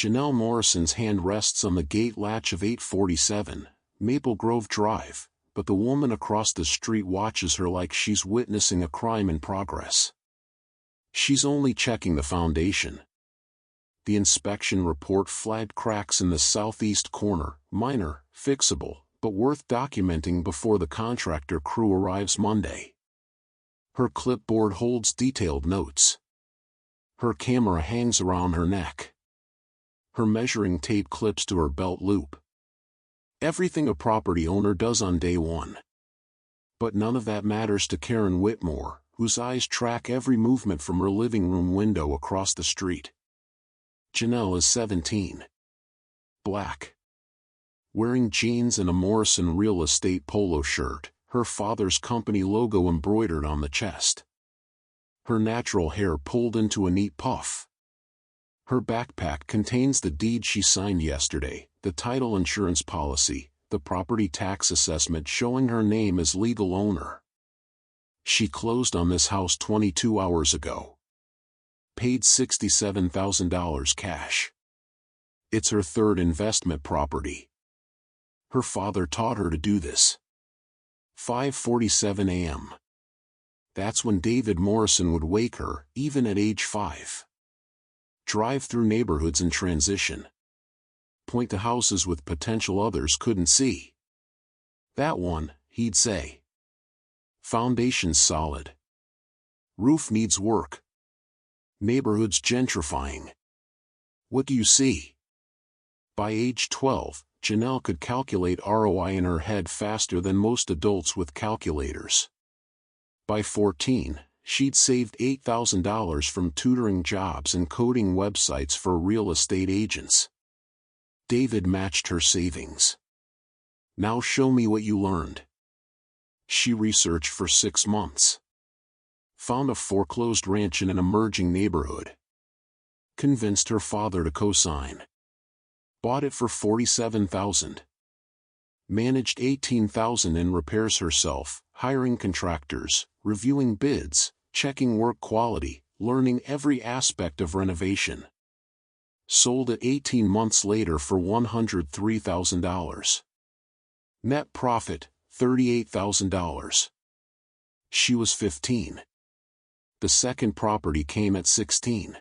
Janelle Morrison's hand rests on the gate latch of 847 Maple Grove Drive, but the woman across the street watches her like she's witnessing a crime in progress. She's only checking the foundation. The inspection report flagged cracks in the southeast corner, minor, fixable, but worth documenting before the contractor crew arrives Monday. Her clipboard holds detailed notes. Her camera hangs around her neck. Her measuring tape clips to her belt loop. Everything a property owner does on day one. But none of that matters to Karen Whitmore, whose eyes track every movement from her living room window across the street. Janelle is 17. Black. Wearing jeans and a Morrison Real Estate polo shirt, her father's company logo embroidered on the chest. Her natural hair pulled into a neat puff. Her backpack contains the deed she signed yesterday, the title insurance policy, the property tax assessment showing her name as legal owner. She closed on this house 22 hours ago. Paid $67,000 cash. It's her third investment property. Her father taught her to do this. 5:47 a.m. That's when David Morrison would wake her, even at age 5. Drive through neighborhoods in transition. Point to houses with potential others couldn't see. That one, he'd say. Foundation's solid. Roof needs work. Neighborhood's gentrifying. What do you see? By age 12, Janelle could calculate ROI in her head faster than most adults with calculators. By 14, she'd saved $8,000 from tutoring jobs and coding websites for real estate agents. David matched her savings. Now show me what you learned. She researched for 6 months. Found a foreclosed ranch in an emerging neighborhood. Convinced her father to co-sign. Bought it for $47,000. Managed $18,000 in repairs herself, hiring contractors, reviewing bids, checking work quality, learning every aspect of renovation. Sold it 18 months later for $103,000. Net profit, $38,000. She was 15. The second property came at 16.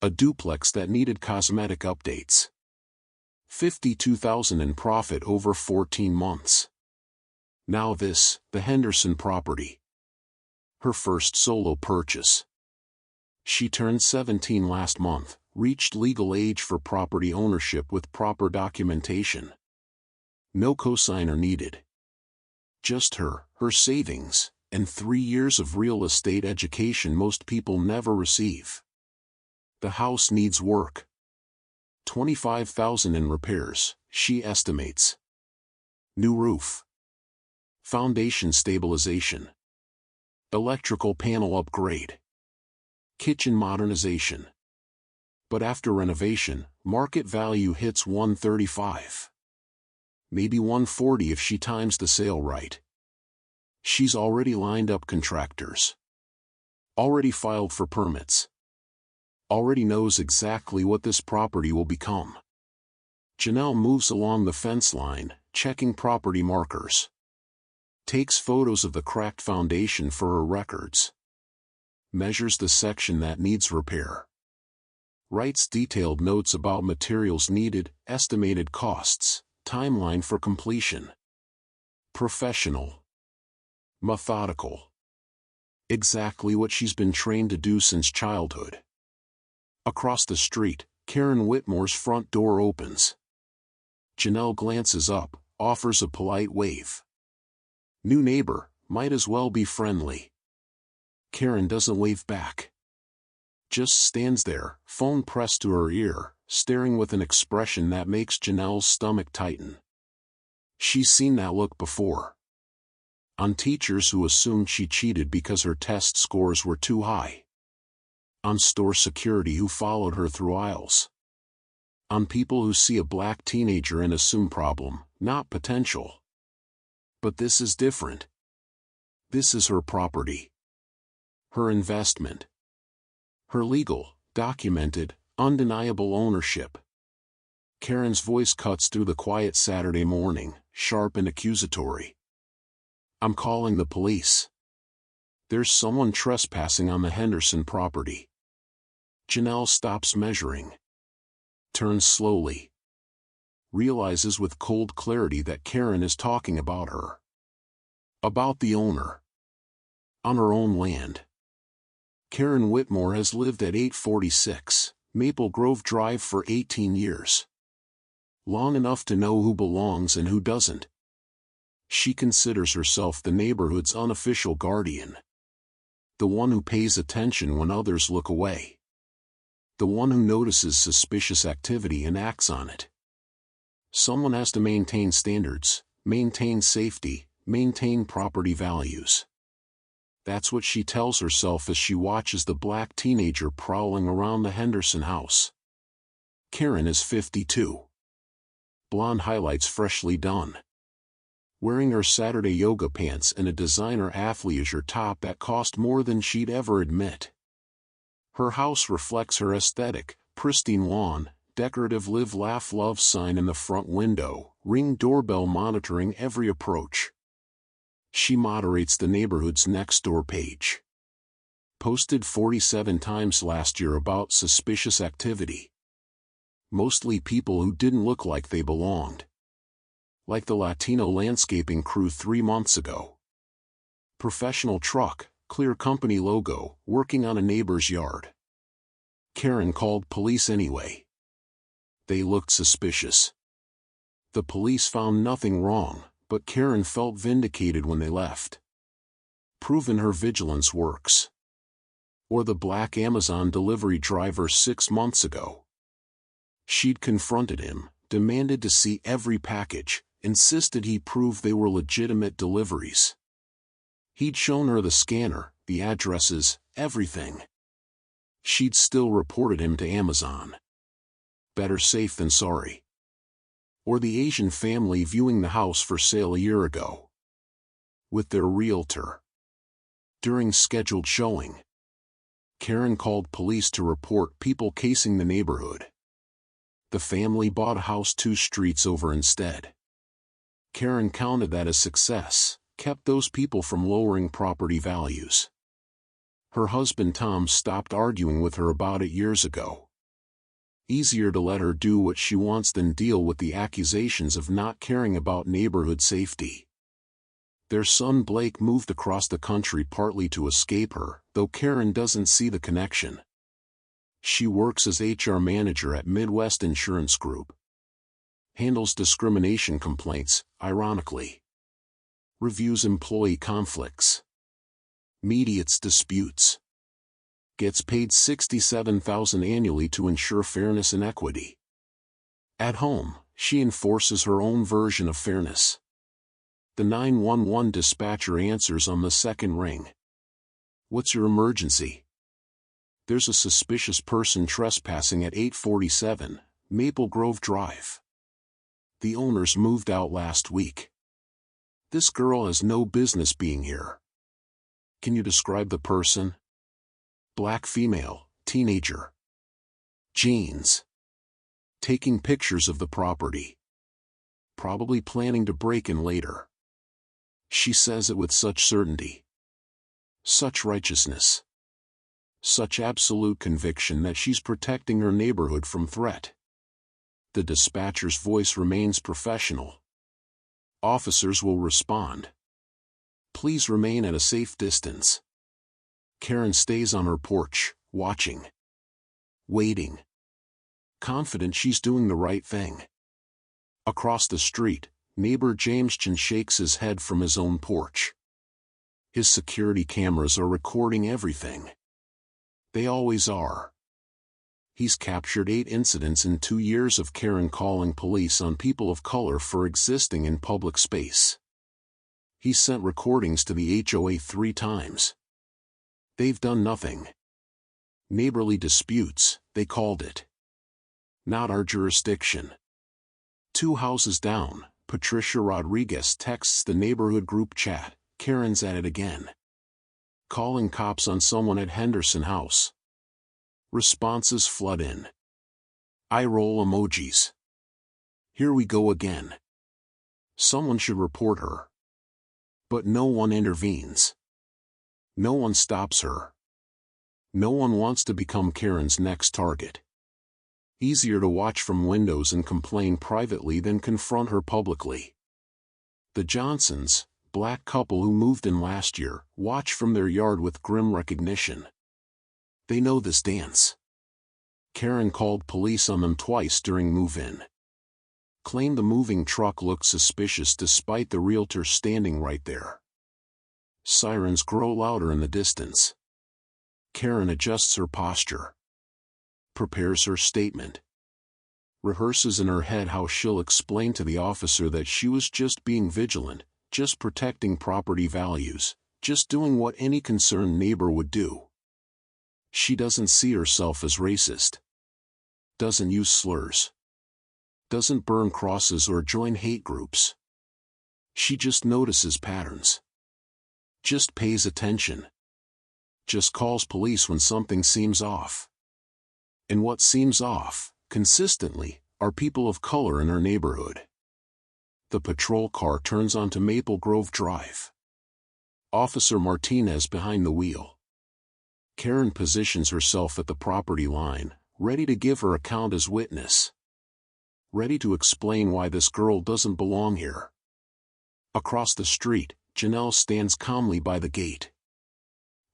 A duplex that needed cosmetic updates. $52,000 in profit over 14 months. Now this, the Henderson property. Her first solo purchase. She turned 17 last month, reached legal age for property ownership with proper documentation. No cosigner needed. Just her savings, and 3 years of real estate education most people never receive. The house needs work. $25,000 in repairs, she estimates. New roof. Foundation stabilization. Electrical panel upgrade. Kitchen modernization. But after renovation, market value hits $135. Maybe $140 if she times the sale right. She's already lined up contractors. Already filed for permits. Already knows exactly what this property will become. Janelle moves along the fence line, checking property markers. Takes photos of the cracked foundation for her records. Measures the section that needs repair. Writes detailed notes about materials needed, estimated costs, timeline for completion. Professional. Methodical. Exactly what she's been trained to do since childhood. Across the street, Karen Whitmore's front door opens. Janelle glances up, offers a polite wave. New neighbor, might as well be friendly. Karen doesn't wave back. Just stands there, phone pressed to her ear, staring with an expression that makes Janelle's stomach tighten. She's seen that look before. On teachers who assumed she cheated because her test scores were too high. On store security who followed her through aisles. On people who see a black teenager and assume problem, not potential. But this is different. This is her property. Her investment. Her legal, documented, Undeniable ownership. Karen's voice cuts through the quiet Saturday morning, sharp and accusatory. I'm calling the police. There's someone trespassing on the Henderson property. Janelle stops measuring. Turns slowly. Realizes with cold clarity that Karen is talking about her. About the owner. On her own land. Karen Whitmore has lived at 846 Maple Grove Drive for 18 years. Long enough to know who belongs and who doesn't. She considers herself the neighborhood's unofficial guardian. The one who pays attention when others look away. The one who notices suspicious activity and acts on it. Someone has to maintain standards, maintain safety, maintain property values. That's what she tells herself as she watches the black teenager prowling around the Henderson house. Karen is 52. Blonde highlights freshly done. Wearing her Saturday yoga pants and a designer athleisure top that cost more than she'd ever admit. Her house reflects her aesthetic: pristine lawn, decorative live laugh love sign in the front window, Ring doorbell monitoring every approach. She moderates the neighborhood's next-door page. Posted 47 times last year about suspicious activity. Mostly people who didn't look like they belonged. Like the Latino landscaping crew 3 months ago. Professional truck, clear company logo, working on a neighbor's yard. Karen called police anyway. They looked suspicious. The police found nothing wrong, but Karen felt vindicated when they left. Proven her vigilance works. Or the black Amazon delivery driver 6 months ago. She'd confronted him, demanded to see every package, insisted he prove they were legitimate deliveries. He'd shown her the scanner, the addresses, everything. She'd still reported him to Amazon. Better safe than sorry. Or the Asian family viewing the house for sale a year ago. With their realtor. During scheduled showing. Karen called police to report people casing the neighborhood. The family bought a house 2 streets over instead. Karen counted that as success, kept those people from lowering property values. Her husband Tom stopped arguing with her about it years ago. Easier to let her do what she wants than deal with the accusations of not caring about neighborhood safety. Their son Blake moved across the country partly to escape her, though Karen doesn't see the connection. She works as HR manager at Midwest Insurance Group. Handles discrimination complaints, ironically. Reviews employee conflicts. Mediates disputes. Gets paid $67,000 annually to ensure fairness and equity. At home, she enforces her own version of fairness. The 911 dispatcher answers on the second ring. What's your emergency? There's a suspicious person trespassing at 847 Maple Grove Drive. The owners moved out last week. This girl has no business being here. Can you describe the person? Black female, teenager. Jeans. Taking pictures of the property. Probably planning to break in later. She says it with such certainty. Such righteousness. Such absolute conviction that she's protecting her neighborhood from threat. The dispatcher's voice remains professional. Officers will respond. Please remain at a safe distance. Karen stays on her porch, watching. Waiting. Confident she's doing the right thing. Across the street, neighbor Jameston shakes his head from his own porch. His security cameras are recording everything. They always are. He's captured 8 incidents in 2 years of Karen calling police on people of color for existing in public space. He's sent recordings to the HOA 3 times. They've done nothing. Neighborly disputes, they called it. Not our jurisdiction. 2 houses down, Patricia Rodriguez texts the neighborhood group chat, Karen's at it again. Calling cops on someone at Henderson House. Responses flood in. Eye roll emojis. Here we go again. Someone should report her. But no one intervenes. No one stops her. No one wants to become Karen's next target. Easier to watch from windows and complain privately than confront her publicly. The Johnsons, black couple who moved in last year, watch from their yard with grim recognition. They know this dance. Karen called police on them twice during move-in. Claimed the moving truck looked suspicious despite the realtor standing right there. Sirens grow louder in the distance. Karen adjusts her posture. Prepares her statement. Rehearses in her head how she'll explain to the officer that she was just being vigilant, just protecting property values, just doing what any concerned neighbor would do. She doesn't see herself as racist. Doesn't use slurs. Doesn't burn crosses or join hate groups. She just notices patterns. Just pays attention. Just calls police when something seems off. And what seems off, consistently, are people of color in her neighborhood. The patrol car turns onto Maple Grove Drive. Officer Martinez behind the wheel. Karen positions herself at the property line, ready to give her account as witness. Ready to explain why this girl doesn't belong here. Across the street, Janelle stands calmly by the gate.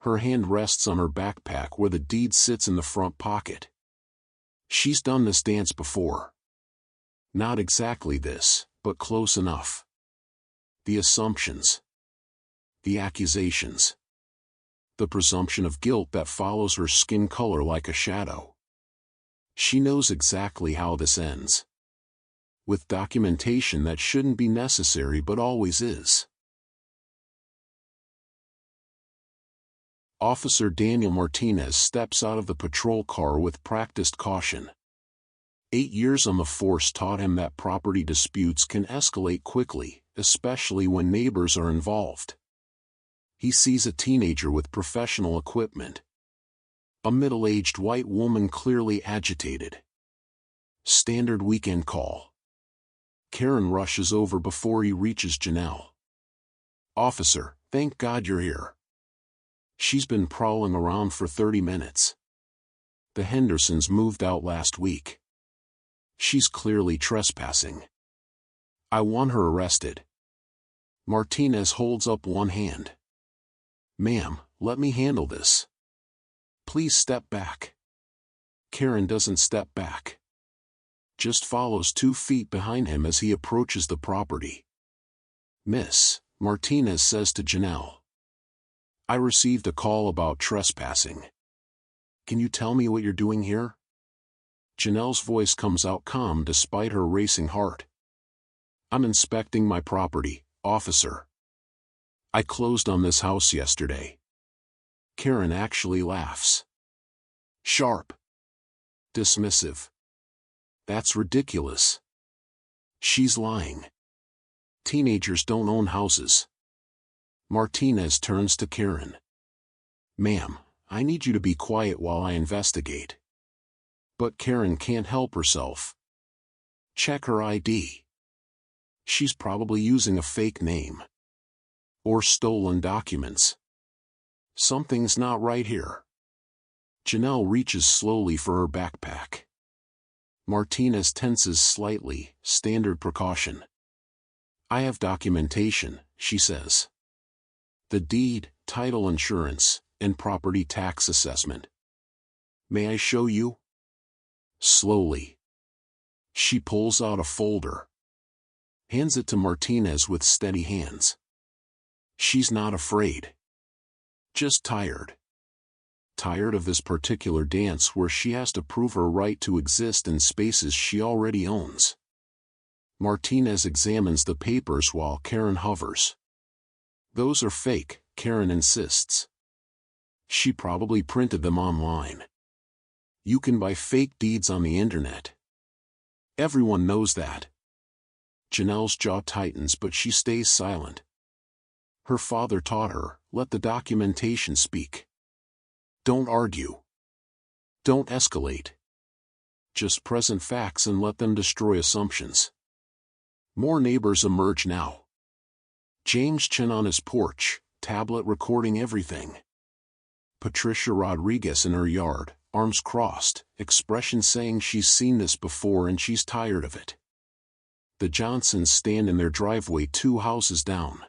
Her hand rests on her backpack where the deed sits in the front pocket. She's done this dance before. Not exactly this, but close enough. The assumptions. The accusations. The presumption of guilt that follows her skin color like a shadow. She knows exactly how this ends. With documentation that shouldn't be necessary but always is. Officer Daniel Martinez steps out of the patrol car with practiced caution. 8 years on the force taught him that property disputes can escalate quickly, especially when neighbors are involved. He sees a teenager with professional equipment. A middle-aged white woman clearly agitated. Standard weekend call. Karen rushes over before he reaches Janelle. "Officer, thank God you're here. She's been prowling around for 30 minutes. The Hendersons moved out last week. She's clearly trespassing. I want her arrested." Martinez holds up one hand. "Ma'am, let me handle this. Please step back." Karen doesn't step back. Just follows 2 feet behind him as he approaches the property. "Miss," Martinez says to Janelle. "I received a call about trespassing. Can you tell me what you're doing here?" Janelle's voice comes out calm despite her racing heart. "I'm inspecting my property, officer. I closed on this house yesterday." Karen actually laughs. Sharp. Dismissive. That's ridiculous. She's lying. Teenagers don't own houses. Martinez turns to Karen. "Ma'am, I need you to be quiet while I investigate." But Karen can't help herself. Check her ID. She's probably using a fake name. Or stolen documents. Something's not right here. Janelle reaches slowly for her backpack. Martinez tenses slightly, standard precaution. "I have documentation," she says. "The deed, title insurance, and property tax assessment. May I show you?" Slowly. She pulls out a folder. Hands it to Martinez with steady hands. She's not afraid. Just tired. Tired of this particular dance where she has to prove her right to exist in spaces she already owns. Martinez examines the papers while Karen hovers. "Those are fake," Karen insists. "She probably printed them online. You can buy fake deeds on the internet. Everyone knows that." Janelle's jaw tightens but she stays silent. Her father taught her, let the documentation speak. Don't argue. Don't escalate. Just present facts and let them destroy assumptions. More neighbors emerge now. James Chen on his porch, tablet recording everything. Patricia Rodriguez in her yard, arms crossed, expression saying she's seen this before and she's tired of it. The Johnsons stand in their driveway 2 houses down.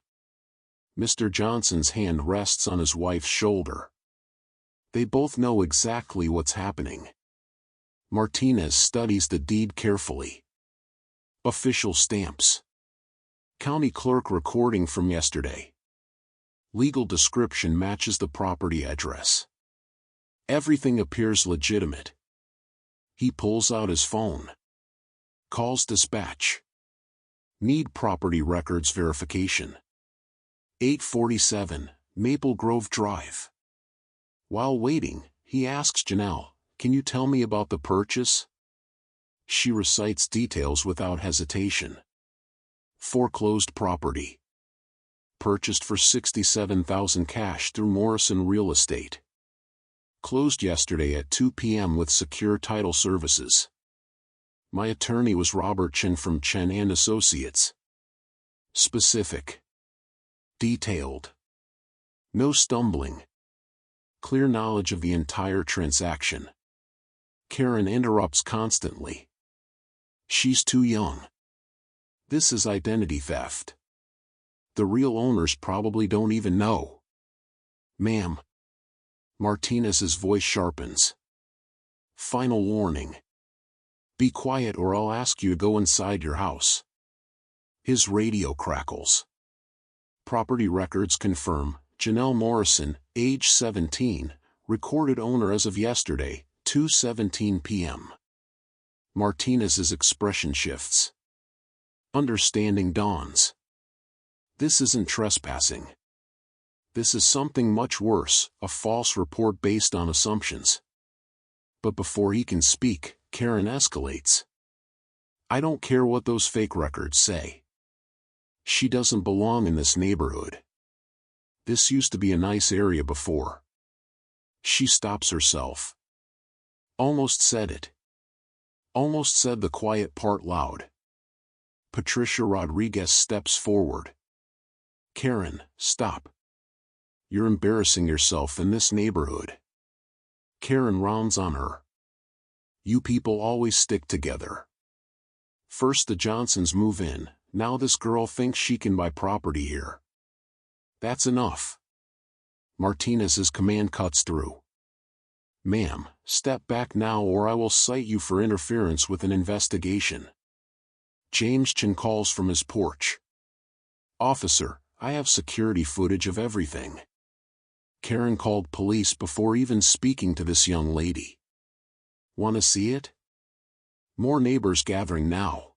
Mr. Johnson's hand rests on his wife's shoulder. They both know exactly what's happening. Martinez studies the deed carefully. Official stamps. County clerk recording from yesterday. Legal description matches the property address. Everything appears legitimate. He pulls out his phone. Calls dispatch. Need property records verification. 847, Maple Grove Drive. While waiting, he asks Janelle, "Can you tell me about the purchase?" She recites details without hesitation. Foreclosed property. Purchased for $67,000 cash through Morrison Real Estate. Closed yesterday at 2 p.m. with secure title services. My attorney was Robert Chen from Chen & Associates. Specific. Detailed. No stumbling. Clear knowledge of the entire transaction. Karen interrupts constantly. She's too young. This is identity theft. The real owners probably don't even know. Ma'am. Martinez's voice sharpens. Final warning. Be quiet or I'll ask you to go inside your house. His radio crackles. Property records confirm, Janelle Morrison, age 17, recorded owner as of yesterday, 2:17 p.m. Martinez's expression shifts. Understanding dawns. This isn't trespassing. This is something much worse, a false report based on assumptions. But before he can speak, Karen escalates. I don't care what those fake records say. She doesn't belong in this neighborhood. This used to be a nice area before. She stops herself. Almost said it. Almost said the quiet part loud. Patricia Rodriguez steps forward. Karen, stop. You're embarrassing yourself in this neighborhood. Karen rounds on her. You people always stick together. First the Johnsons move in, now this girl thinks she can buy property here. That's enough. Martinez's command cuts through. Ma'am, step back now or I will cite you for interference with an investigation. James Chen calls from his porch. Officer, I have security footage of everything. Karen called police before even speaking to this young lady. Want to see it? More neighbors gathering now.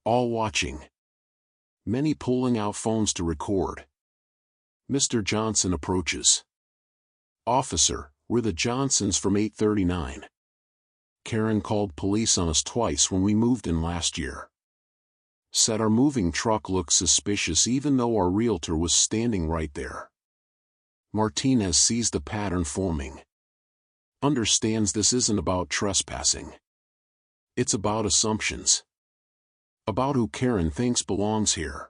All watching. Many pulling out phones to record. Mr. Johnson approaches. Officer, we're the Johnsons from 839. Karen called police on us twice when we moved in last year. Said our moving truck looked suspicious even though our realtor was standing right there. Martinez sees the pattern forming. Understands this isn't about trespassing. It's about assumptions. About who Karen thinks belongs here.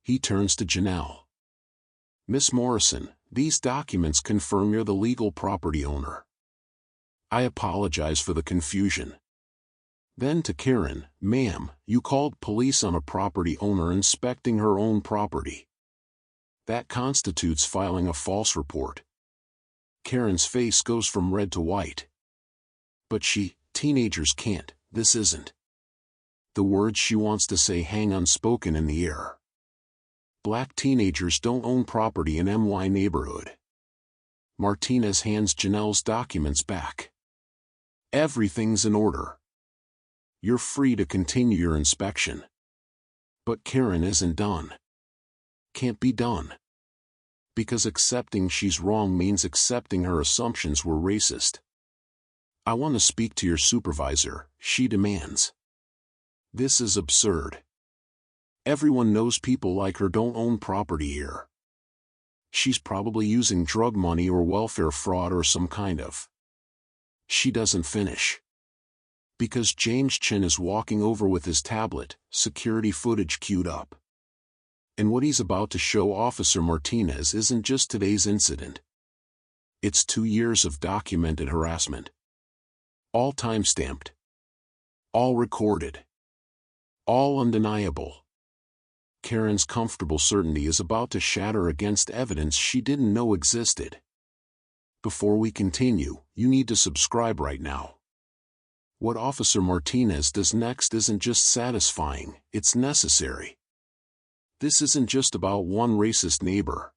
He turns to Janelle. Miss Morrison, these documents confirm you're the legal property owner. I apologize for the confusion. Then to Karen, ma'am, you called police on a property owner inspecting her own property. That constitutes filing a false report. Karen's face goes from red to white. But teenagers can't, this isn't. The words she wants to say hang unspoken in the air. Black teenagers don't own property in MY neighborhood. Martinez hands Janelle's documents back. Everything's in order. You're free to continue your inspection. But Karen isn't done. Can't be done. Because accepting she's wrong means accepting her assumptions were racist. I want to speak to your supervisor, she demands. This is absurd. Everyone knows people like her don't own property here. She's probably using drug money or welfare fraud or some kind of. She doesn't finish. Because James Chin is walking over with his tablet, security footage queued up. And what he's about to show Officer Martinez isn't just today's incident. It's 2 years of documented harassment. All time-stamped. All recorded. All undeniable. Karen's comfortable certainty is about to shatter against evidence she didn't know existed. Before we continue, you need to subscribe right now. What Officer Martinez does next isn't just satisfying, it's necessary. This isn't just about one racist neighbor.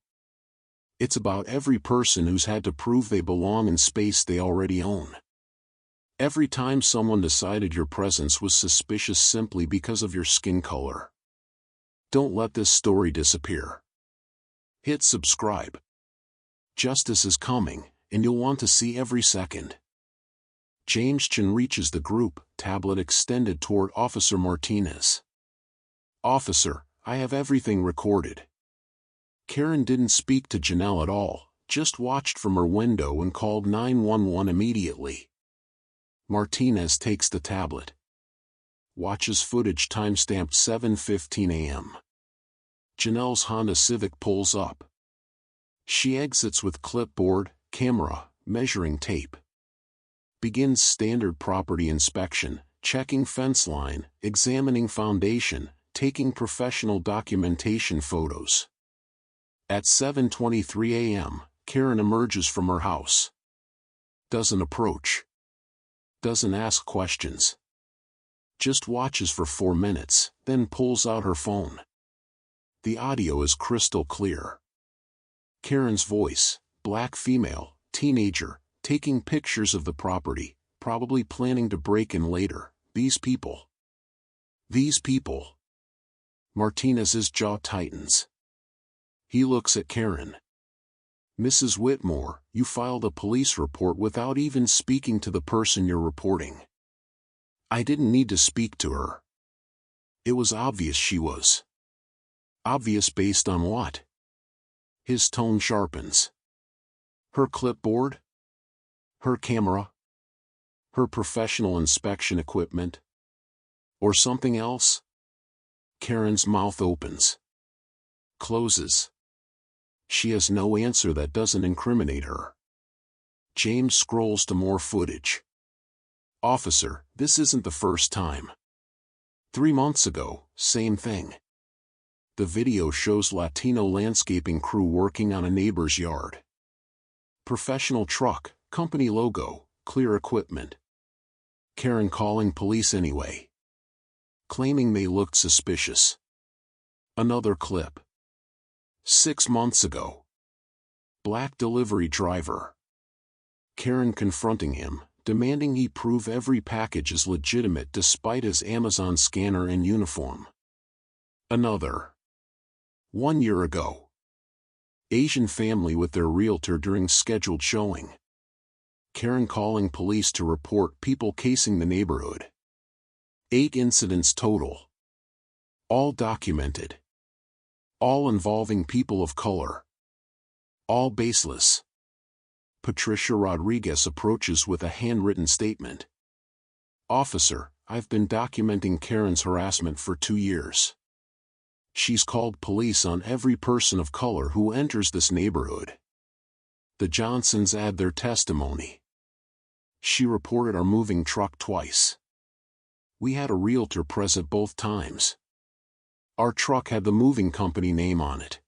It's about every person who's had to prove they belong in space they already own. Every time someone decided your presence was suspicious simply because of your skin color. Don't let this story disappear. Hit subscribe. Justice is coming, and you'll want to see every second. James Chin reaches the group, tablet extended toward Officer Martinez. Officer, I have everything recorded. Karen didn't speak to Janelle at all, just watched from her window and called 911 immediately. Martinez takes the tablet. Watches footage timestamped 7:15 a.m. Janelle's Honda Civic pulls up. She exits with clipboard, camera, measuring tape. Begins standard property inspection, checking fence line, examining foundation, taking professional documentation photos. At 7:23 a.m., Karen emerges from her house. Doesn't approach. Doesn't ask questions. Just watches for 4 minutes, then pulls out her phone. The audio is crystal clear. Karen's voice, black female, teenager, taking pictures of the property, probably planning to break in later. These people. Martinez's jaw tightens. He looks at Karen. Mrs. Whitmore, you filed a police report without even speaking to the person you're reporting. I didn't need to speak to her. It was obvious she was. Obvious based on what? His tone sharpens. Her clipboard? Her camera? Her professional inspection equipment? Or something else? Karen's mouth opens. Closes. She has no answer that doesn't incriminate her. James scrolls to more footage. Officer, this isn't the first time. 3 months ago, same thing. The video shows Latino landscaping crew working on a neighbor's yard. Professional truck, company logo, clear equipment. Karen calling police anyway. Claiming they looked suspicious. Another clip. 6 months ago. Black delivery driver. Karen confronting him, demanding he prove every package is legitimate despite his Amazon scanner and uniform. Another. 1 year ago. Asian family with their realtor during scheduled showing. Karen calling police to report people casing the neighborhood. 8 incidents total. All documented. All involving people of color. All baseless. Patricia Rodriguez approaches with a handwritten statement. Officer, I've been documenting Karen's harassment for 2 years. She's called police on every person of color who enters this neighborhood. The Johnsons add their testimony. She reported our moving truck twice. We had a realtor present both times. Our truck had the moving company name on it.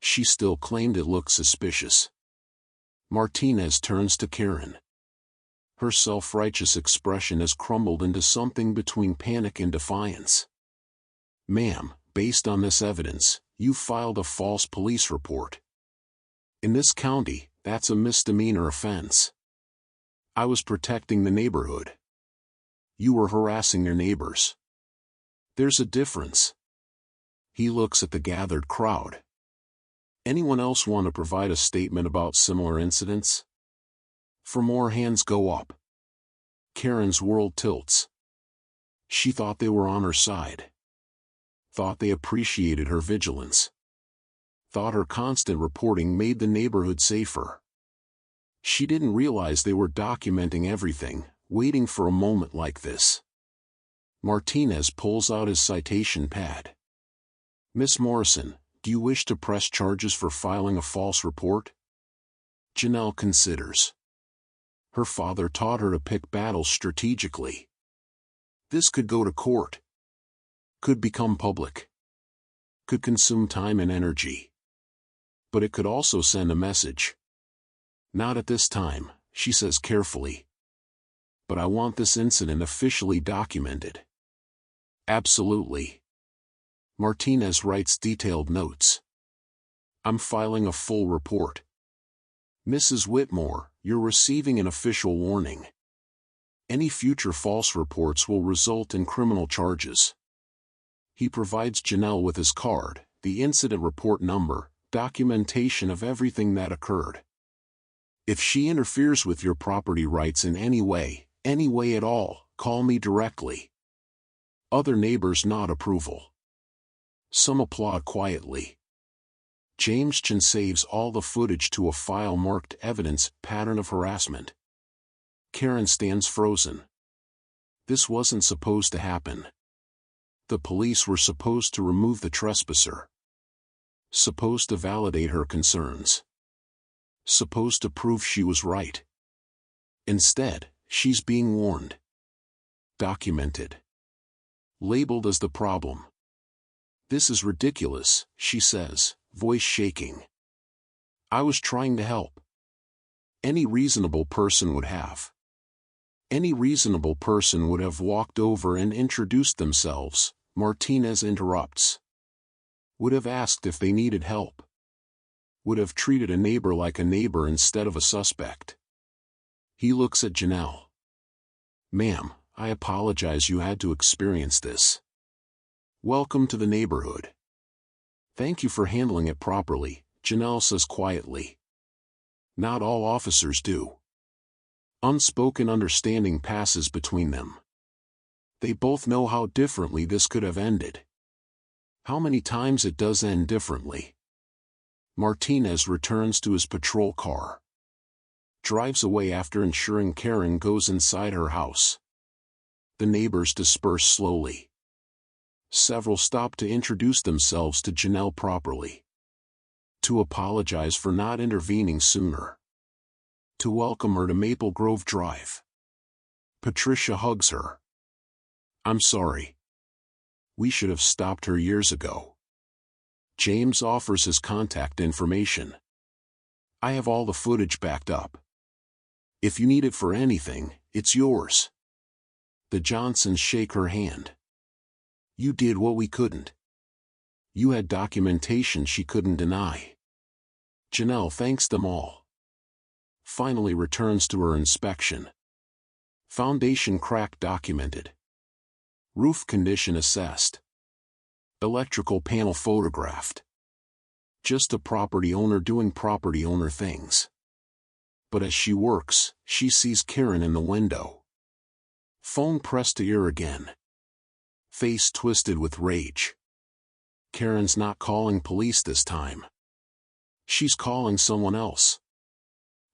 She still claimed it looked suspicious. Martinez turns to Karen. Her self-righteous expression has crumbled into something between panic and defiance. Ma'am, based on this evidence, you filed a false police report. In this county, that's a misdemeanor offense. I was protecting the neighborhood. You were harassing your neighbors. There's a difference. He looks at the gathered crowd. Anyone else want to provide a statement about similar incidents? For more hands go up. Karen's world tilts. She thought they were on her side. Thought they appreciated her vigilance. Thought her constant reporting made the neighborhood safer. She didn't realize they were documenting everything, waiting for a moment like this. Martinez pulls out his citation pad. Miss Morrison, do you wish to press charges for filing a false report? Janelle considers. Her father taught her to pick battles strategically. This could go to court. Could become public. Could consume time and energy. But it could also send a message. Not at this time, she says carefully. But I want this incident officially documented. Absolutely. Martinez writes detailed notes. I'm filing a full report. Mrs. Whitmore, you're receiving an official warning. Any future false reports will result in criminal charges. He provides Janelle with his card, the incident report number, documentation of everything that occurred. If she interferes with your property rights in any way at all, call me directly. Other neighbors nod approval. Some applaud quietly. James Chen saves all the footage to a file marked evidence, pattern of harassment. Karen stands frozen. This wasn't supposed to happen. The police were supposed to remove the trespasser. Supposed to validate her concerns. Supposed to prove she was right. Instead, she's being warned. Documented. Labeled as the problem. This is ridiculous, she says, voice shaking. I was trying to help. Any reasonable person would have. Any reasonable person would have walked over and introduced themselves, Martinez interrupts. Would have asked if they needed help. Would have treated a neighbor like a neighbor instead of a suspect. He looks at Janelle. Ma'am, I apologize you had to experience this. Welcome to the neighborhood. Thank you for handling it properly, Janelle says quietly. Not all officers do. Unspoken understanding passes between them. They both know how differently this could have ended. How many times it does end differently. Martinez returns to his patrol car. Drives away after ensuring Karen goes inside her house. The neighbors disperse slowly. Several stop to introduce themselves to Janelle properly. To apologize for not intervening sooner. To welcome her to Maple Grove Drive. Patricia hugs her. I'm sorry. We should have stopped her years ago. James offers his contact information. I have all the footage backed up. If you need it for anything, it's yours. The Johnsons shake her hand. You did what we couldn't. You had documentation she couldn't deny. Janelle thanks them all. Finally returns to her inspection. Foundation crack documented. Roof condition assessed. Electrical panel photographed. Just a property owner doing property owner things. But as she works, she sees Karen in the window. Phone pressed to ear again. Face twisted with rage. Karen's not calling police this time. She's calling someone else.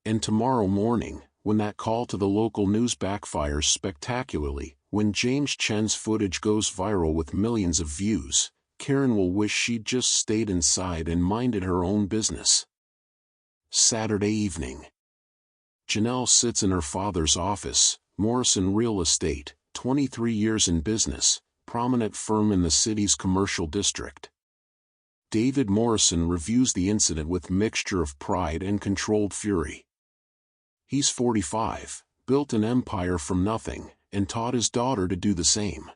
And tomorrow morning, when that call to the local news backfires spectacularly, when James Chen's footage goes viral with millions of views, Karen will wish she'd just stayed inside and minded her own business. Saturday evening. Janelle sits in her father's office, Morrison Real Estate, 23 years in business, prominent firm in the city's commercial district. David Morrison reviews the incident with mixture of pride and controlled fury. He's 45, built an empire from nothing, and taught his daughter to do the same.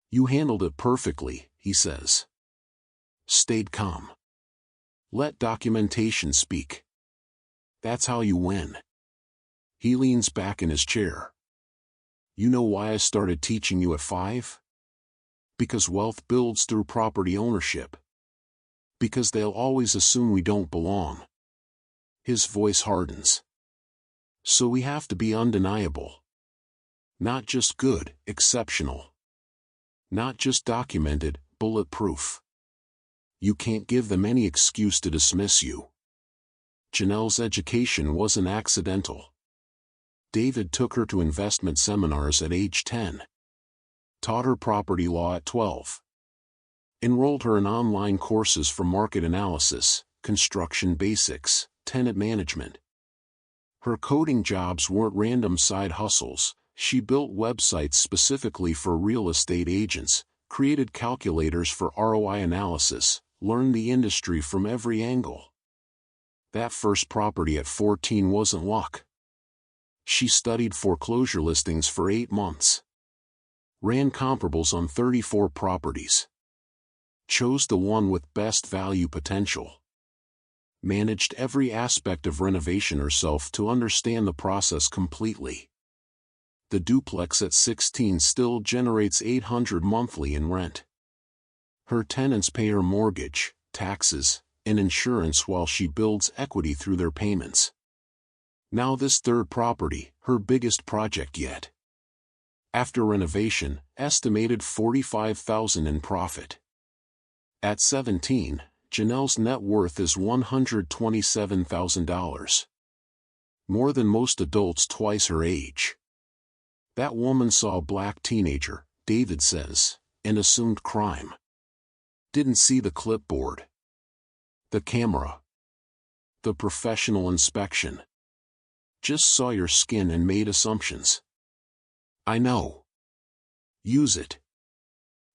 You handled it perfectly, he says. Stayed calm. Let documentation speak. That's how you win. He leans back in his chair. You know why I started teaching you at 5? Because wealth builds through property ownership. Because they'll always assume we don't belong. His voice hardens. So we have to be undeniable. Not just good, exceptional. Not just documented, bulletproof. You can't give them any excuse to dismiss you. Janelle's education wasn't accidental. David took her to investment seminars at age 10. Taught her property law at 12. Enrolled her in online courses for market analysis, construction basics, tenant management. Her coding jobs weren't random side hustles. She built websites specifically for real estate agents, created calculators for ROI analysis, learned the industry from every angle. That first property at 14 wasn't luck. She studied foreclosure listings for 8 months. Ran comparables on 34 properties. Chose the one with best value potential. Managed every aspect of renovation herself to understand the process completely. The duplex at 16 still generates $800 monthly in rent. Her tenants pay her mortgage, taxes, and insurance while she builds equity through their payments. Now this third property, her biggest project yet. After renovation, estimated $45,000 in profit. At 17, Janelle's net worth is $127,000. More than most adults twice her age. That woman saw a black teenager, David says, and assumed crime. Didn't see the clipboard, the camera, the professional inspection. Just saw your skin and made assumptions. I know. Use it.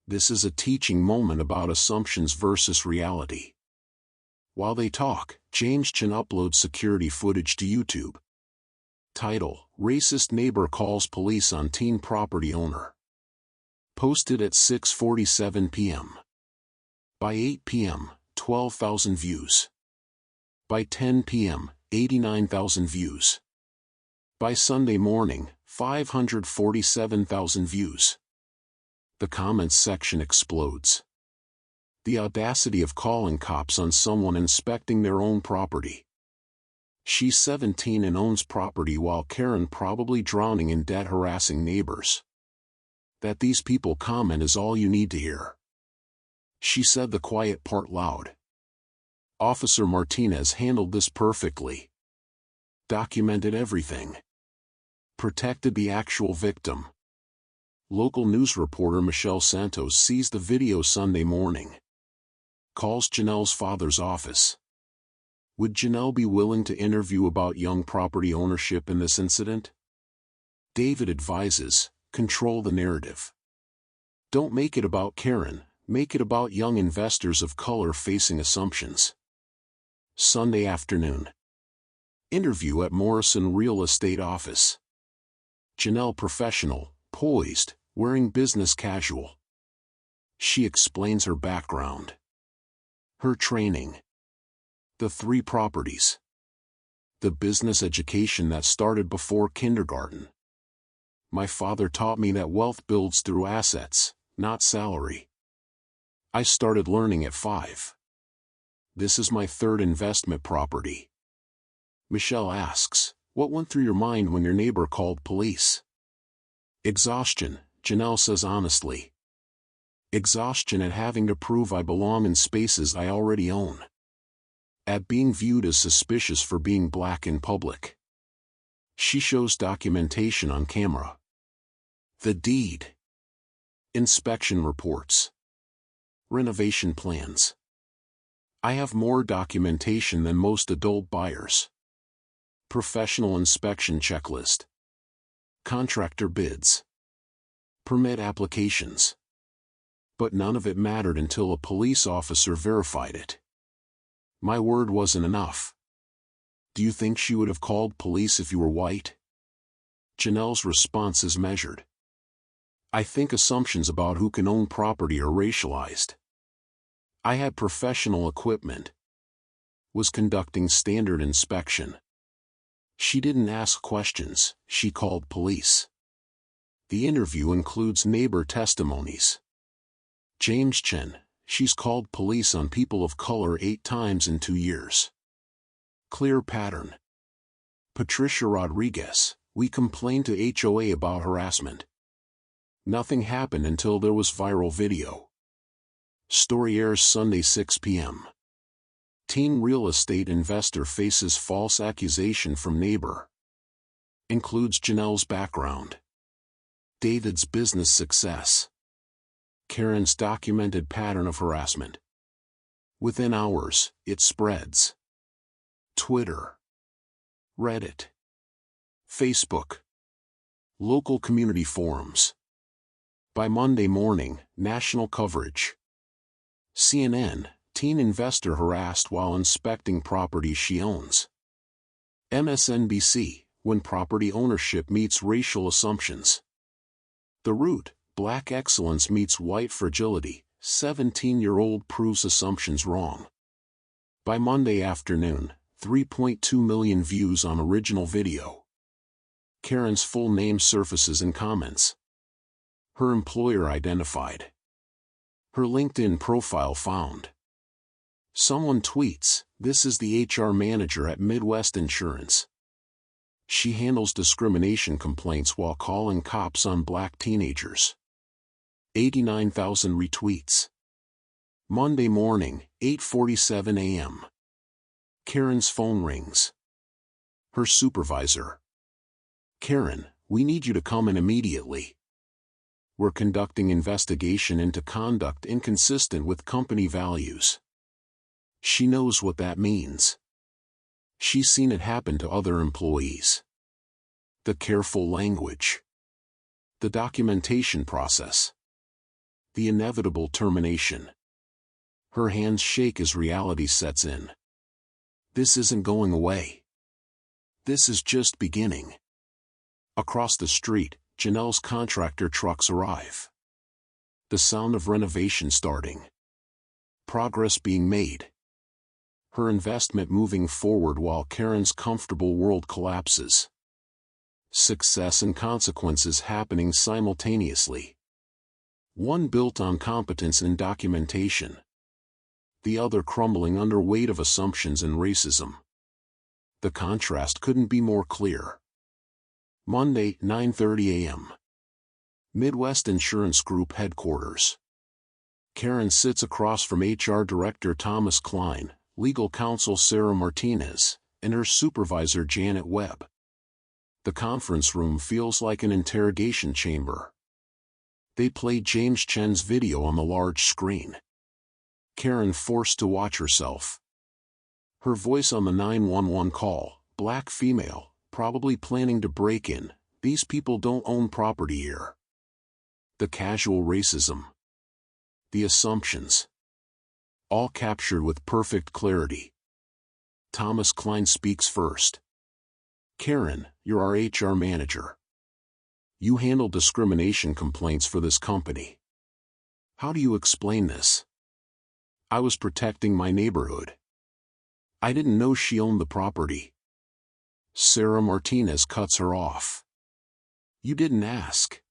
This is a teaching moment about assumptions versus reality. While they talk, James Chen uploads security footage to YouTube. Title: Racist Neighbor Calls Police on Teen Property Owner. Posted at 6:47 p.m. By 8 p.m., 12,000 views. By 10 p.m., 89,000 views. By Sunday morning, 547,000 views. The comments section explodes. The audacity of calling cops on someone inspecting their own property. She's 17 and owns property while Karen probably drowning in debt harassing neighbors. That these people comment is all you need to hear. She said the quiet part loud. Officer Martinez handled this perfectly. Documented everything. Protected the actual victim. Local news reporter Michelle Santos sees the video Sunday morning. Calls Janelle's father's office. Would Janelle be willing to interview about young property ownership in this incident? David advises, control the narrative. Don't make it about Karen, make it about young investors of color facing assumptions. Sunday afternoon. Interview at Morrison Real Estate Office. Janelle professional, poised, wearing business casual. She explains her background. Her training. The 3 properties. The business education that started before kindergarten. My father taught me that wealth builds through assets, not salary. I started learning at 5. This is my 3rd investment property. Michelle asks, what went through your mind when your neighbor called police? Exhaustion, Janelle says honestly. Exhaustion at having to prove I belong in spaces I already own. At being viewed as suspicious for being black in public. She shows documentation on camera. The deed. Inspection reports. Renovation plans. I have more documentation than most adult buyers. Professional inspection checklist. Contractor bids. Permit applications. But none of it mattered until a police officer verified it. My word wasn't enough. Do you think she would have called police if you were white? Janelle's response is measured. I think assumptions about who can own property are racialized. I had professional equipment. Was conducting standard inspection. She didn't ask questions, she called police. The interview includes neighbor testimonies. James Chen, she's called police on people of color 8 times in 2 years. Clear pattern. Patricia Rodriguez, we complained to HOA about harassment. Nothing happened until there was viral video. Story airs Sunday 6 p.m. Teen real estate investor faces false accusation from neighbor. Includes Janelle's background, David's business success, Karen's documented pattern of harassment. Within hours, it spreads. Twitter, Reddit, Facebook, local community forums. By Monday morning, national coverage. CNN, teen investor harassed while inspecting property she owns. MSNBC, when property ownership meets racial assumptions. The Root, black excellence meets white fragility, 17-year-old proves assumptions wrong. By Monday afternoon, 3.2 million views on original video. Karen's full name surfaces in comments. Her employer identified. Her LinkedIn profile found. Someone tweets, "This is the HR manager at Midwest Insurance. She handles discrimination complaints while calling cops on black teenagers." 89,000 retweets. Monday morning, 8:47 a.m. Karen's phone rings. Her supervisor. "Karen, we need you to come in immediately. We're conducting investigation into conduct inconsistent with company values." She knows what that means. She's seen it happen to other employees. The careful language. The documentation process. The inevitable termination. Her hands shake as reality sets in. This isn't going away. This is just beginning. Across the street, Janelle's contractor trucks arrive. The sound of renovation starting. Progress being made. Her investment moving forward while Karen's comfortable world collapses. Success and consequences happening simultaneously. One built on competence and documentation. The other crumbling under weight of assumptions and racism. The contrast couldn't be more clear. Monday, 9:30 a.m. Midwest Insurance Group headquarters. Karen sits across from HR Director Thomas Klein, Legal Counsel Sarah Martinez, and her supervisor Janet Webb. The conference room feels like an interrogation chamber. They play James Chen's video on the large screen. Karen forced to watch herself. Her voice on the 911 call, black female, probably planning to break in, "These people don't own property here." The casual racism. The assumptions. All captured with perfect clarity. Thomas Klein speaks first. "Karen, you're our HR manager. You handle discrimination complaints for this company. How do you explain this?" "I was protecting my neighborhood. I didn't know she owned the property." Sarah Martinez cuts her off. "You didn't ask.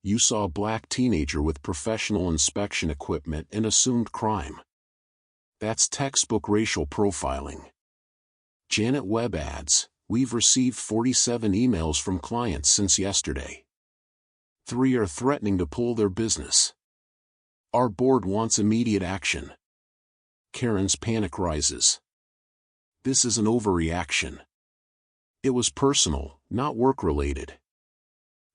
You saw a black teenager with professional inspection equipment and assumed crime. That's textbook racial profiling." Janet Webb adds, "We've received 47 emails from clients since yesterday. 3 are threatening to pull their business. Our board wants immediate action." Karen's panic rises. This is an overreaction. It was personal, not work-related.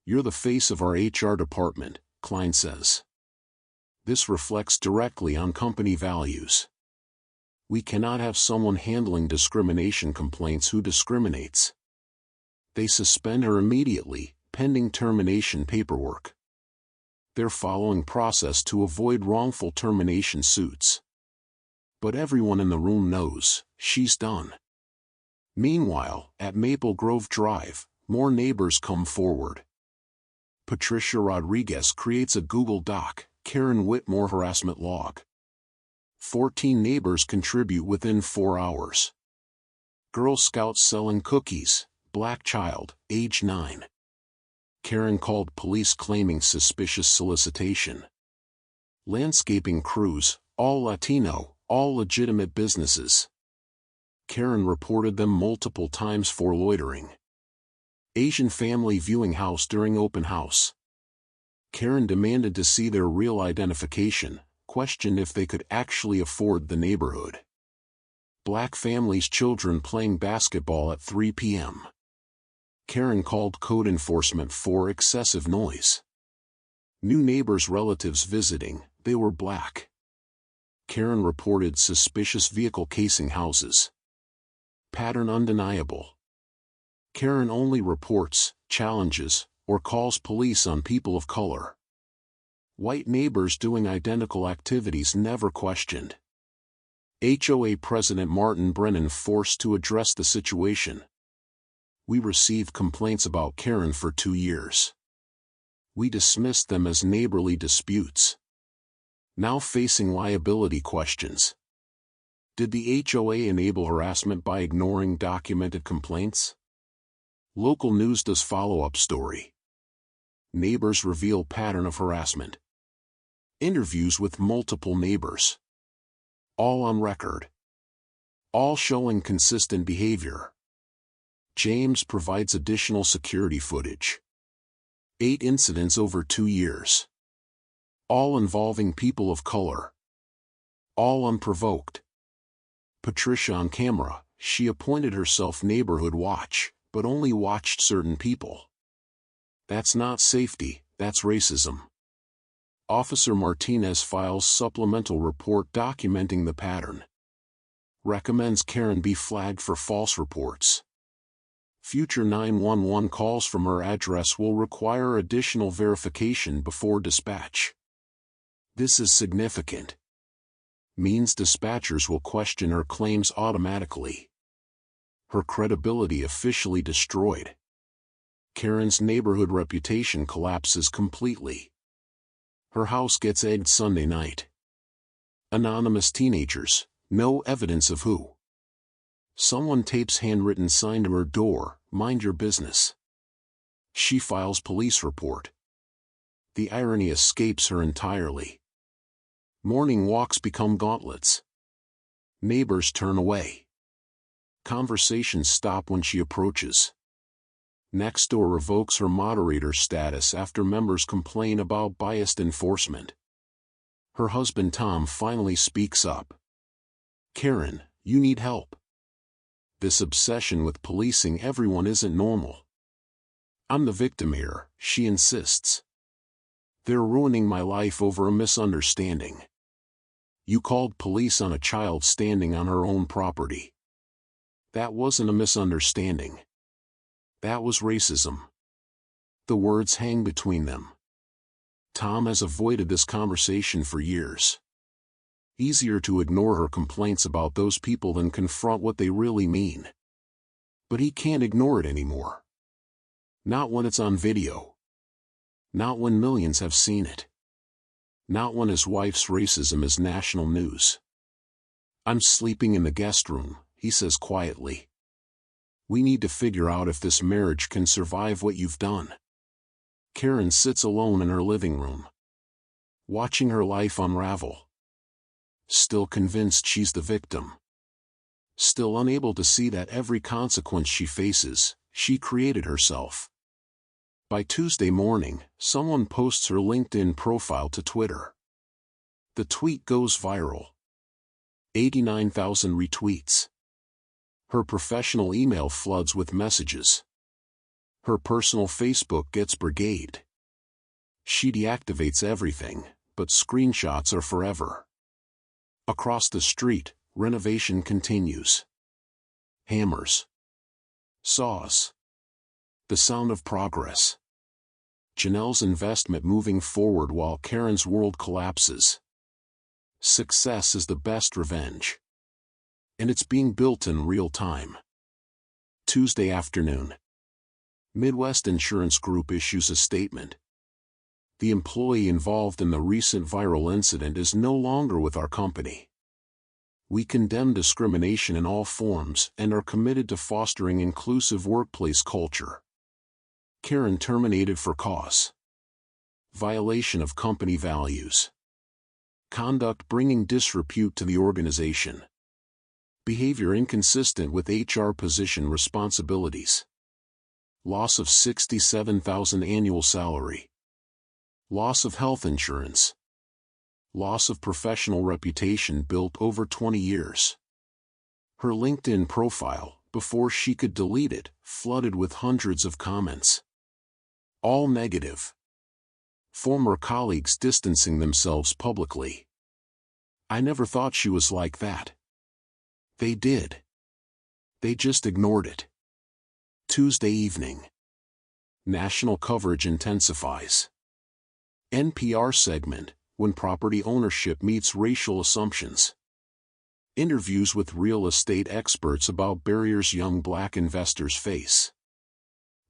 "You're the face of our HR department," Klein says. "This reflects directly on company values. We cannot have someone handling discrimination complaints who discriminates." They suspend her immediately, pending termination paperwork. They're following process to avoid wrongful termination suits. But everyone in the room knows, she's done. Meanwhile, at Maple Grove Drive, more neighbors come forward. Patricia Rodriguez creates a Google Doc, Karen Whitmore harassment log. 14 neighbors contribute within 4 hours. Girl Scouts selling cookies, black child, age 9. Karen called police claiming suspicious solicitation. Landscaping crews, all Latino, all legitimate businesses. Karen reported them multiple times for loitering. Asian family viewing house during open house. Karen demanded to see their real identification, questioned if they could actually afford the neighborhood. Black families' children playing basketball at 3 p.m. Karen called code enforcement for excessive noise. New neighbors' relatives visiting, they were black. Karen reported suspicious vehicle casing houses. Pattern undeniable. Karen only reports, challenges, or calls police on people of color. White neighbors doing identical activities never questioned. HOA President Martin Brennan forced to address the situation. We received complaints about Karen for 2 years. We dismissed them as neighborly disputes. Now facing liability questions. Did the HOA enable harassment by ignoring documented complaints? Local news does follow-up story. Neighbors reveal pattern of harassment. Interviews with multiple neighbors. All on record. All showing consistent behavior. James provides additional security footage. 8 incidents over 2 years. All involving people of color. All unprovoked. Patricia on camera, she appointed herself neighborhood watch, but only watched certain people. That's not safety, that's racism. Officer Martinez files supplemental report documenting the pattern. Recommends Karen be flagged for false reports. Future 911 calls from her address will require additional verification before dispatch. This is significant. Means dispatchers will question her claims automatically. Her credibility officially destroyed. Karen's neighborhood reputation collapses completely. Her house gets egged Sunday night. Anonymous teenagers, no evidence of who. Someone tapes handwritten sign to her door, "Mind your business." She files police report. The irony escapes her entirely. Morning walks become gauntlets. Neighbors turn away. Conversations stop when she approaches. Nextdoor revokes her moderator status after members complain about biased enforcement. Her husband Tom finally speaks up. "Karen, you need help. This obsession with policing everyone isn't normal. I'm the victim here," she insists. "They're ruining my life over a misunderstanding. You called police on a child standing on her own property. That wasn't a misunderstanding. That was racism." The words hang between them. Tom has avoided this conversation for years. Easier to ignore her complaints about those people than confront what they really mean. But he can't ignore it anymore. Not when it's on video. Not when millions have seen it. Not when his wife's racism is national news. "I'm sleeping in the guest room," he says quietly. "We need to figure out if this marriage can survive what you've done." Karen sits alone in her living room, watching her life unravel. Still convinced she's the victim. Still unable to see that every consequence she faces, she created herself. By Tuesday morning, someone posts her LinkedIn profile to Twitter. The tweet goes viral. 89,000 retweets. Her professional email floods with messages. Her personal Facebook gets brigaded. She deactivates everything, but screenshots are forever. Across the street, renovation continues. Hammers. Saws. The sound of progress. Janelle's investment moving forward while Karen's world collapses. Success is the best revenge. And it's being built in real time. Tuesday afternoon. Midwest Insurance Group issues a statement. The employee involved in the recent viral incident is no longer with our company. We condemn discrimination in all forms and are committed to fostering inclusive workplace culture. Karen terminated for cause. Violation of company values. Conduct bringing disrepute to the organization. Behavior inconsistent with HR position responsibilities. Loss of $67,000 annual salary. Loss of health insurance. Loss of professional reputation built over 20 years. Her LinkedIn profile, before she could delete it, flooded with hundreds of comments. All negative. Former colleagues distancing themselves publicly. I never thought she was like that. They did. They just ignored it. Tuesday evening. National coverage intensifies. NPR segment, When Property Ownership Meets Racial Assumptions. Interviews with real estate experts about barriers young Black investors face.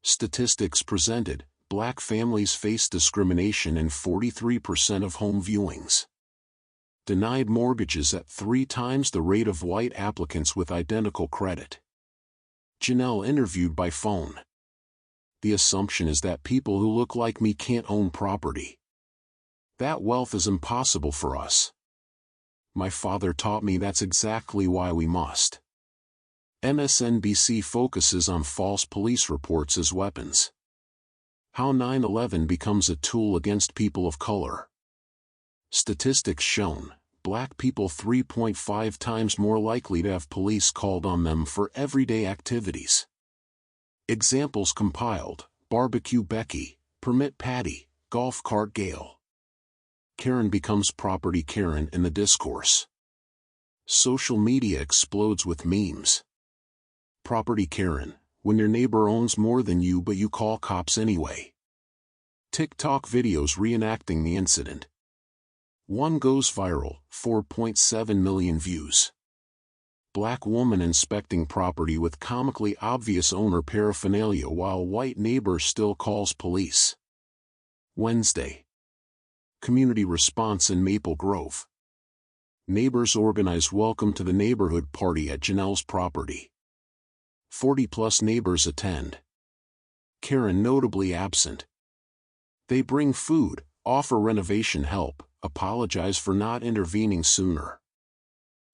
Statistics presented, Black families face discrimination in 43% of home viewings. Denied mortgages at 3 times the rate of white applicants with identical credit. Janelle interviewed by phone. The assumption is that people who look like me can't own property. That wealth is impossible for us. My father taught me that's exactly why we must. MSNBC focuses on false police reports as weapons. How 9/11 becomes a tool against people of color. Statistics shown, Black people 3.5 times more likely to have police called on them for everyday activities. Examples compiled, Barbecue Becky, Permit Patty, Golf Cart Gail. Karen becomes Property Karen in the discourse. Social media explodes with memes. Property Karen, when your neighbor owns more than you but you call cops anyway. TikTok videos reenacting the incident. One goes viral, 4.7 million views. Black woman inspecting property with comically obvious owner paraphernalia while white neighbor still calls police. Wednesday. Community response in Maple Grove. Neighbors organize welcome to the neighborhood party at Janelle's property. 40-plus neighbors attend. Karen notably absent. They bring food, offer renovation help, apologize for not intervening sooner.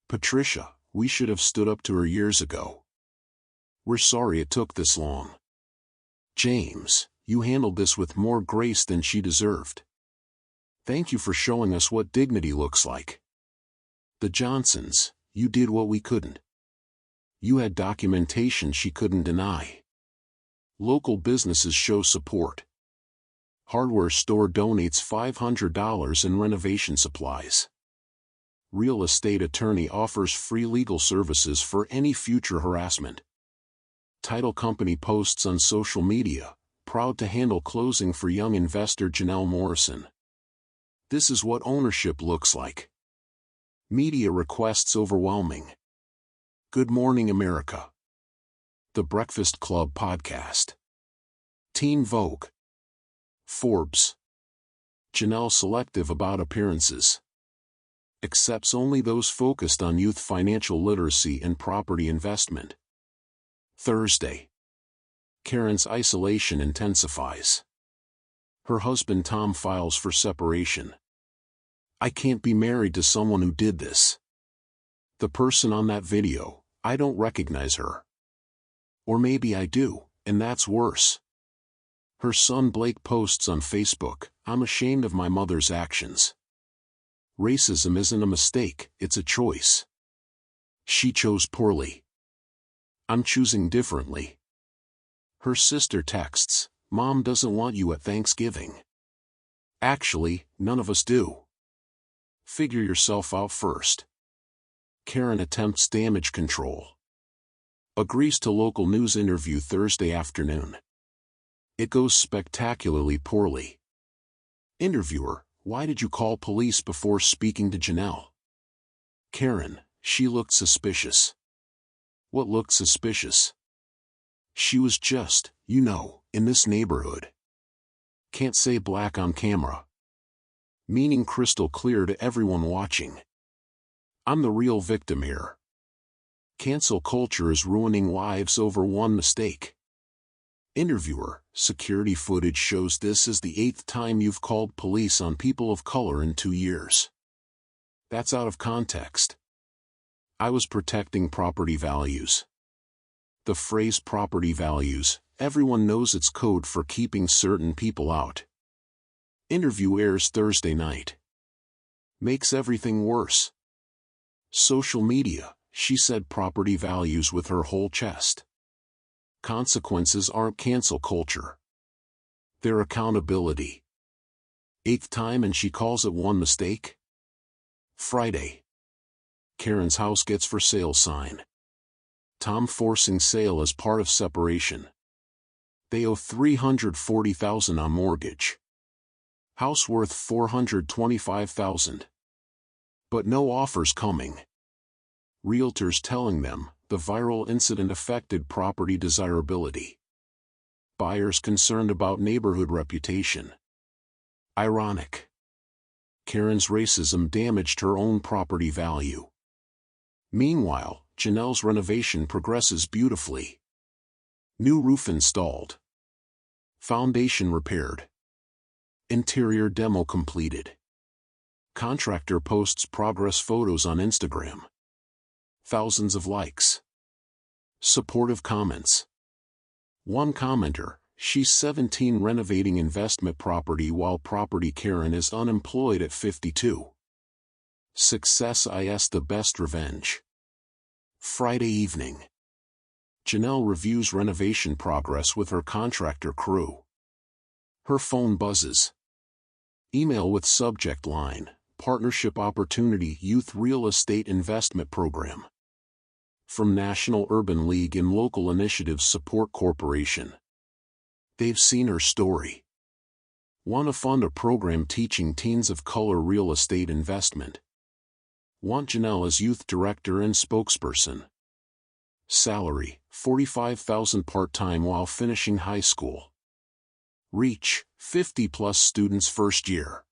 Patricia, we should have stood up to her years ago. We're sorry it took this long. James, you handled this with more grace than she deserved. Thank you for showing us what dignity looks like. The Johnsons, you did what we couldn't. You had documentation she couldn't deny. Local businesses show support. Hardware store donates $500 in renovation supplies. Real estate attorney offers free legal services for any future harassment. Title company posts on social media, proud to handle closing for young investor Janelle Morrison. This is what ownership looks like. Media requests overwhelming. Good Morning America. The Breakfast Club podcast. Teen Vogue. Forbes. Janelle selective about appearances. Accepts only those focused on youth financial literacy and property investment. Thursday. Karen's isolation intensifies. Her husband Tom files for separation. I can't be married to someone who did this. The person on that video, I don't recognize her. Or maybe I do, and that's worse. Her son Blake posts on Facebook, I'm ashamed of my mother's actions. Racism isn't a mistake, it's a choice. She chose poorly. I'm choosing differently. Her sister texts, Mom doesn't want you at Thanksgiving. Actually, none of us do. Figure yourself out first. Karen attempts damage control. Agrees to local news interview Thursday afternoon. It goes spectacularly poorly. Interviewer, why did you call police before speaking to Janelle? Karen, she looked suspicious. What looked suspicious? She was just, in this neighborhood. Can't say black on camera. Meaning crystal clear to everyone watching. I'm the real victim here. Cancel culture is ruining lives over one mistake. Interviewer, security footage shows this is the 8th time you've called police on people of color in 2 years. That's out of context. I was protecting property values. The phrase property values, everyone knows it's code for keeping certain people out. Interview airs Thursday night. Makes everything worse. Social media, she said property values with her whole chest. Consequences aren't cancel culture. They're accountability. 8th time and she calls it one mistake? Friday. Karen's house gets for sale sign. Tom forcing sale as part of separation. They owe $340,000 on mortgage. House worth $425,000. But no offers coming. Realtors telling them the viral incident affected property desirability. Buyers concerned about neighborhood reputation. Ironic. Karen's racism damaged her own property value. Meanwhile, Janelle's renovation progresses beautifully. New roof installed. Foundation repaired. Interior demo completed. Contractor posts progress photos on Instagram. Thousands of likes. Supportive comments. One commenter, she's 17 renovating investment property while property Karen is unemployed at 52. Success is the best revenge. Friday evening. Janelle reviews renovation progress with her contractor crew. Her phone buzzes. Email with subject line, Partnership Opportunity Youth Real Estate Investment Program. From National Urban League and Local Initiatives Support Corporation. They've seen her story. Want to fund a program teaching teens of color real estate investment. Want Janelle as youth director and spokesperson. Salary, $45,000 part-time while finishing high school. Reach, 50-plus students first year.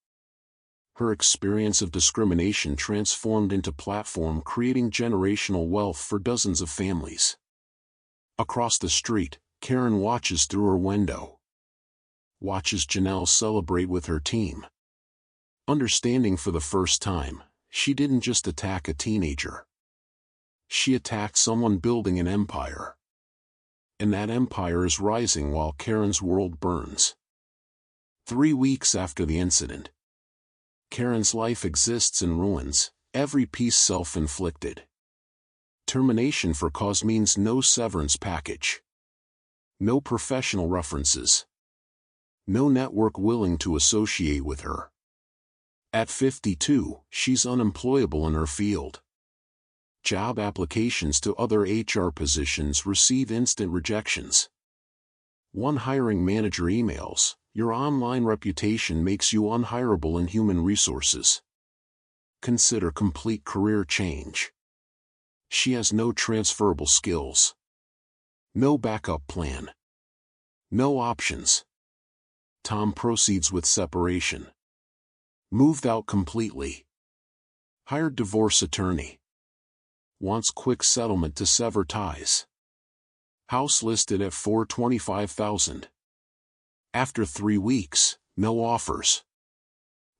Her experience of discrimination transformed into platform creating generational wealth for dozens of families. Across the street, Karen watches through her window. Watches Janelle celebrate with her team. Understanding for the first time, she didn't just attack a teenager. She attacked someone building an empire. And that empire is rising while Karen's world burns. 3 weeks after the incident. Karen's life exists in ruins, every piece self-inflicted. Termination for cause means no severance package. No professional references. No network willing to associate with her. At 52, she's unemployable in her field. Job applications to other HR positions receive instant rejections. One hiring manager emails, "Your online reputation makes you unhireable in human resources. Consider complete career change." She has no transferable skills. No backup plan. No options. Tom proceeds with separation. Moved out completely. Hired divorce attorney. Wants quick settlement to sever ties. House listed at $425,000. After 3 weeks, no offers.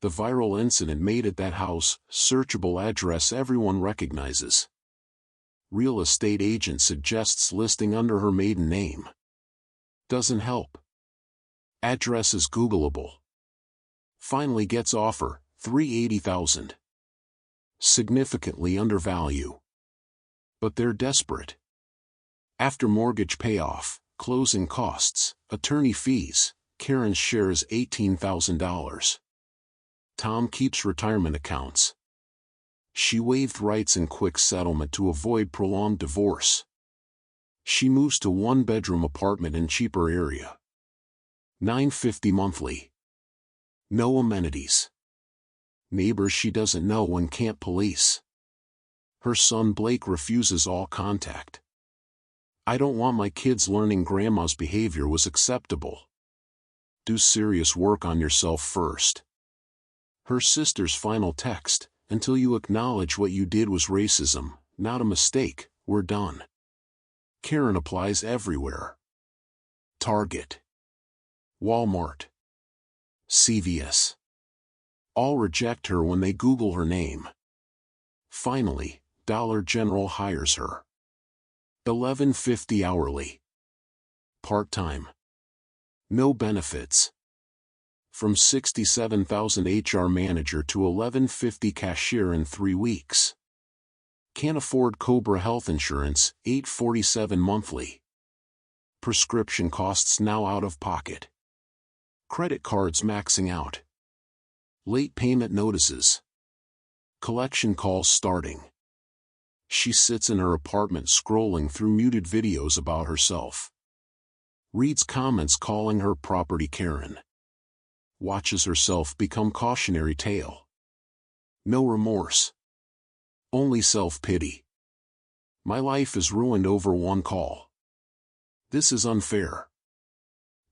The viral incident made at that house, searchable address everyone recognizes. Real estate agent suggests listing under her maiden name. Doesn't help. Address is Googleable. Finally gets offer, $380,000. Significantly under value. But they're desperate. After mortgage payoff, closing costs, attorney fees, Karen's share is $18,000. Tom keeps retirement accounts. She waived rights in quick settlement to avoid prolonged divorce. She moves to one-bedroom apartment in cheaper area. $950 monthly. No amenities. Neighbors she doesn't know and can't police. Her son Blake refuses all contact. "I don't want my kids learning grandma's behavior was acceptable. Do serious work on yourself first." Her sister's final text, "Until you acknowledge what you did was racism, not a mistake, we're done." Karen applies everywhere. Target. Walmart. CVS. All reject her when they Google her name. Finally, Dollar General hires her. $11.50 hourly. Part-time. No benefits. From $67,000 HR manager to $11.50 cashier in 3 weeks. Can't afford Cobra health insurance, $847 monthly. Prescription costs now out of pocket. Credit cards maxing out. Late payment notices. Collection calls starting. She sits in her apartment scrolling through muted videos about herself. Reads comments calling her property Karen. Watches herself become cautionary tale. No remorse. Only self-pity. My life is ruined over one call. This is unfair.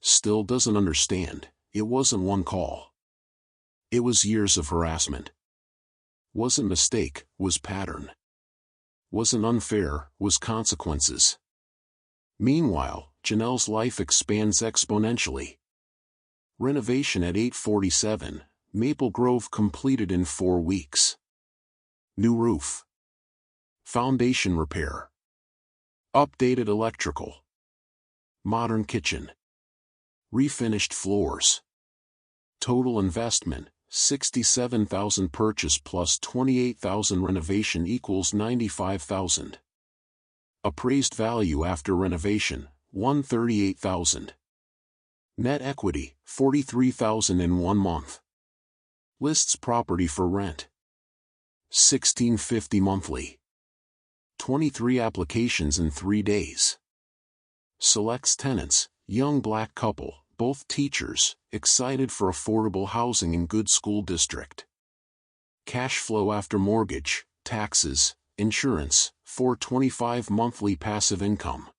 Still doesn't understand, it wasn't one call. It was years of harassment. Wasn't mistake, was pattern. Wasn't unfair, was consequences. Meanwhile, Janelle's life expands exponentially. Renovation at 847, Maple Grove completed in 4 weeks. New roof. Foundation repair. Updated electrical. Modern kitchen. Refinished floors. Total investment, $67,000 purchase plus $28,000 renovation equals $95,000. Appraised value after renovation, $138,000. Net equity, $43,000 in 1 month. Lists property for rent. $1,650 monthly. 23 applications in 3 days. Selects tenants, young black couple, both teachers, excited for affordable housing in good school district. Cash flow after mortgage, taxes, insurance, $425 monthly passive income.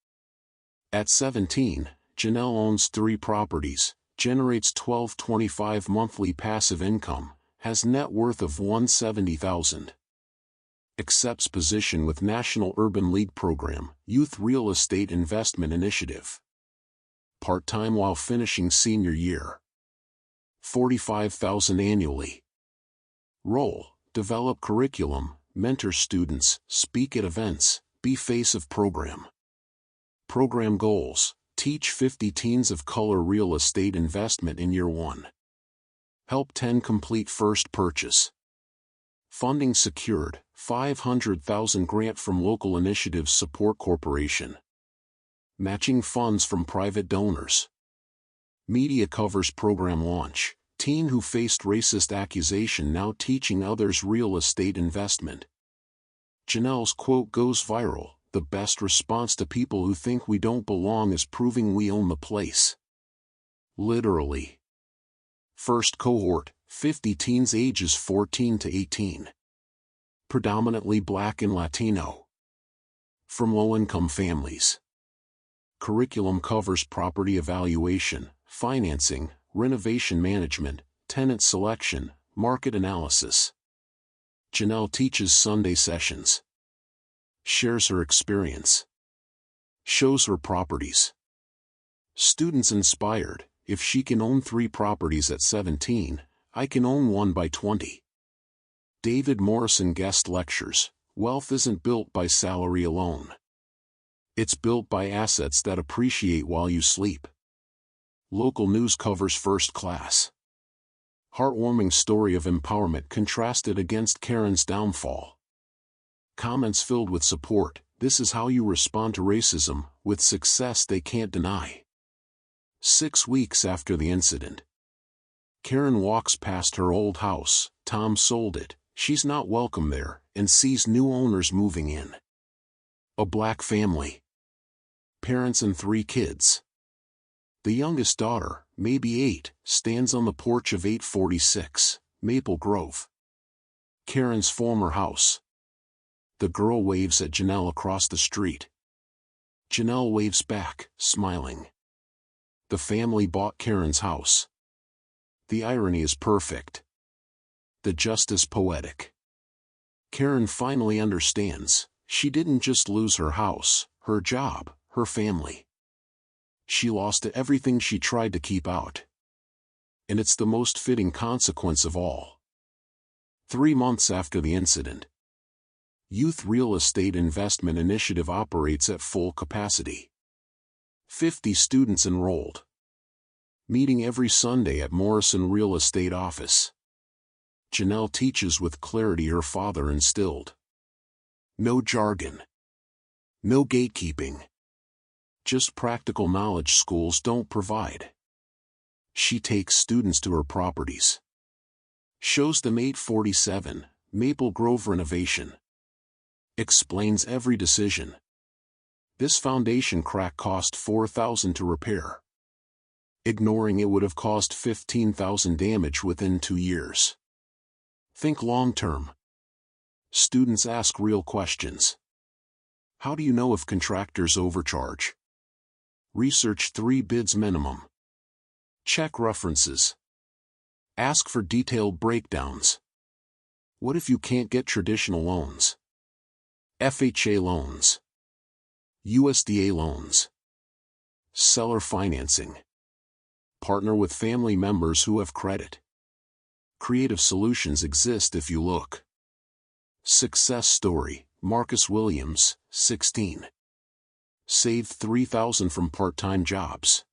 At 17, Janelle owns 3 properties, generates $1,225 monthly passive income, has net worth of $170,000. Accepts position with National Urban League Program, Youth Real Estate Investment Initiative. Part-time while finishing senior year. $45,000 annually. Role, develop curriculum, mentor students, speak at events, be face of program. Program goals, teach 50 teens of color real estate investment in year 1. Help 10 complete first purchase. Funding secured, $500,000 grant from Local Initiatives Support Corporation. Matching funds from private donors. Media covers program launch, teen who faced racist accusation now teaching others real estate investment. Janelle's quote goes viral, the best response to people who think we don't belong is proving we own the place. Literally. First cohort, 50 teens ages 14 to 18. Predominantly Black and Latino. From low-income families. Curriculum covers property evaluation, financing, renovation management, tenant selection, market analysis. Janelle teaches Sunday sessions. Shares her experience. Shows her properties. Students inspired, if she can own 3 properties at 17, I can own 1 by 20. David Morrison guest lectures, wealth isn't built by salary alone. It's built by assets that appreciate while you sleep. Local news covers first class. Heartwarming story of empowerment contrasted against Karen's downfall. Comments filled with support, this is how you respond to racism, with success they can't deny. 6 weeks after the incident. Karen walks past her old house, Tom sold it, she's not welcome there, and sees new owners moving in. A black family. Parents and 3 kids. The youngest daughter, maybe 8, stands on the porch of 846, Maple Grove. Karen's former house. The girl waves at Janelle across the street. Janelle waves back, smiling. The family bought Karen's house. The irony is perfect. The justice poetic. Karen finally understands, she didn't just lose her house, her job, her family. She lost everything she tried to keep out. And it's the most fitting consequence of all. 3 months after the incident. Youth Real Estate Investment Initiative operates at full capacity. 50 students enrolled. Meeting every Sunday at Morrison Real Estate office. Janelle teaches with clarity her father instilled. No jargon. No gatekeeping. Just practical knowledge schools don't provide. She takes students to her properties. Shows them 847 Maple Grove renovation. Explains every decision. This foundation crack cost $4,000 to repair. Ignoring it would have cost $15,000 damage within 2 years. Think long-term. Students ask real questions. How do you know if contractors overcharge? Research 3 bids minimum. Check references. Ask for detailed breakdowns. What if you can't get traditional loans? FHA loans. USDA loans. Seller financing. Partner with family members who have credit. Creative solutions exist if you look. Success story, Marcus Williams, 16. Saved $3,000 from part-time jobs.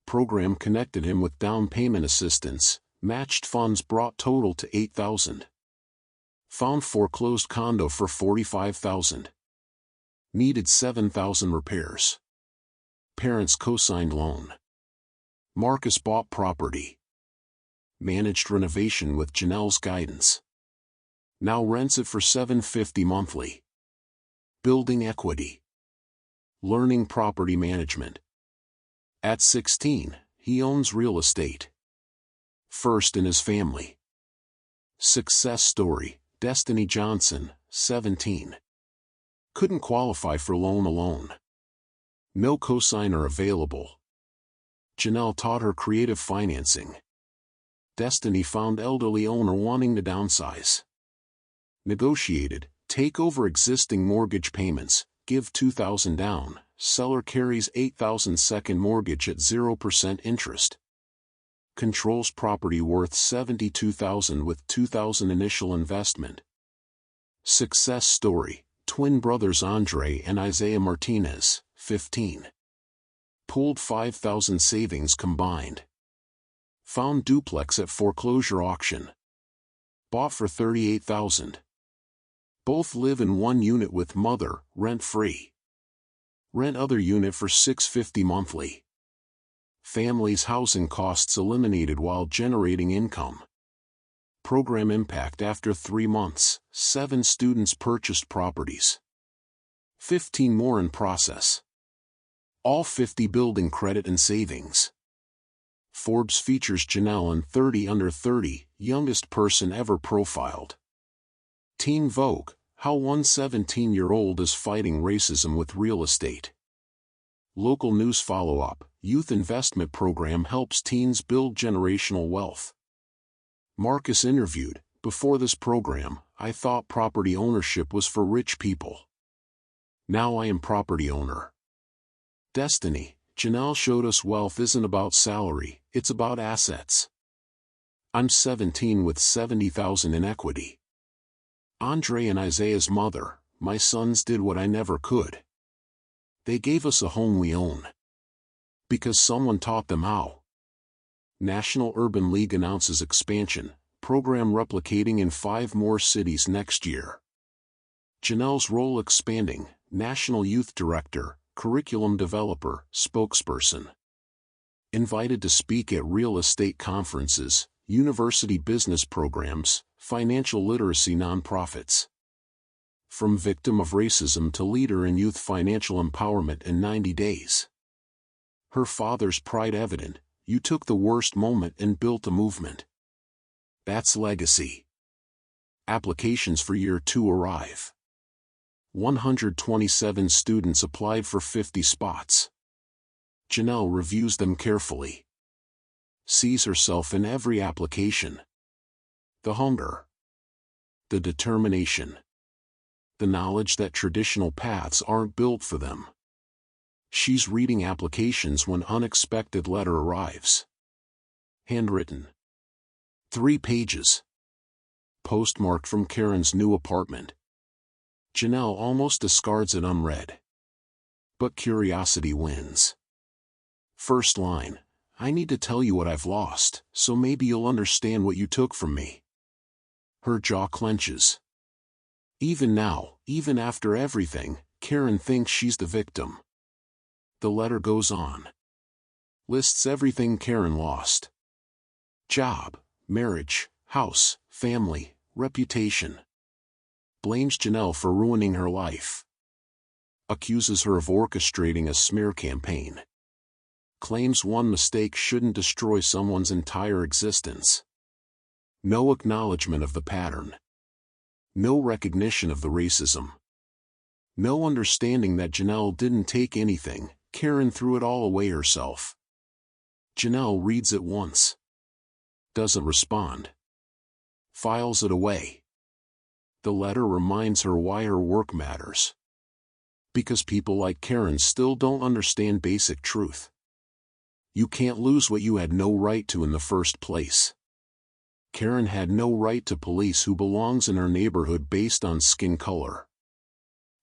Program connected him with down payment assistance, matched funds brought total to $8,000. Found foreclosed condo for $45,000. Needed $7,000 repairs. Parents co-signed loan. Marcus bought property. Managed renovation with Janelle's guidance. Now rents it for $750 monthly. Building equity. Learning property management. At 16, he owns real estate. First in his family. Success story, Destiny Johnson, 17. Couldn't qualify for loan alone. No cosigner available. Janelle taught her creative financing. Destiny found elderly owner wanting to downsize. Negotiated, take over existing mortgage payments, give $2,000 down, seller carries $8,000 second mortgage at 0% interest. Controls property worth $72,000 with $2,000 initial investment. Success story, twin brothers Andre and Isaiah Martinez, 15. Pulled $5,000 savings combined. Found duplex at foreclosure auction. Bought for $38,000. Both live in one unit with mother, rent-free. Rent other unit for $650 monthly. Family's housing costs eliminated while generating income. Program impact after 3 months, 7 students purchased properties. 15 more in process. All 50 building credit and savings. Forbes features Janelle in 30 under 30, youngest person ever profiled. Teen Vogue, how one 17-year-old is fighting racism with real estate. Local news follow-up, youth investment program helps teens build generational wealth. Marcus interviewed, before this program, I thought property ownership was for rich people. Now I am property owner. Destiny, Janelle showed us wealth isn't about salary, it's about assets. I'm 17 with $70,000 in equity. Andre and Isaiah's mother, my sons did what I never could. They gave us a home we own. Because someone taught them how. National Urban League announces expansion, program replicating in 5 more cities next year. Janelle's role expanding, National Youth Director, Curriculum Developer, Spokesperson. Invited to speak at real estate conferences, university business programs, financial literacy nonprofits. From victim of racism to leader in youth financial empowerment in 90 days. Her father's pride evident, you took the worst moment and built a movement. That's legacy. Applications for year 2 arrive. 127 students applied for 50 spots. Janelle reviews them carefully. Sees herself in every application. The hunger. The determination. The knowledge that traditional paths aren't built for them. She's reading applications when unexpected letter arrives. Handwritten. 3 pages. Postmarked from Karen's new apartment. Janelle almost discards it unread. But curiosity wins. First line, I need to tell you what I've lost, so maybe you'll understand what you took from me. Her jaw clenches. Even now, even after everything, Karen thinks she's the victim. The letter goes on. Lists everything Karen lost. Job, marriage, house, family, reputation. Blames Janelle for ruining her life. Accuses her of orchestrating a smear campaign. Claims one mistake shouldn't destroy someone's entire existence. No acknowledgement of the pattern. No recognition of the racism. No understanding that Janelle didn't take anything, Karen threw it all away herself. Janelle reads it once. Doesn't respond. Files it away. The letter reminds her why her work matters. Because people like Karen still don't understand basic truth. You can't lose what you had no right to in the first place. Karen had no right to police who belongs in her neighborhood based on skin color.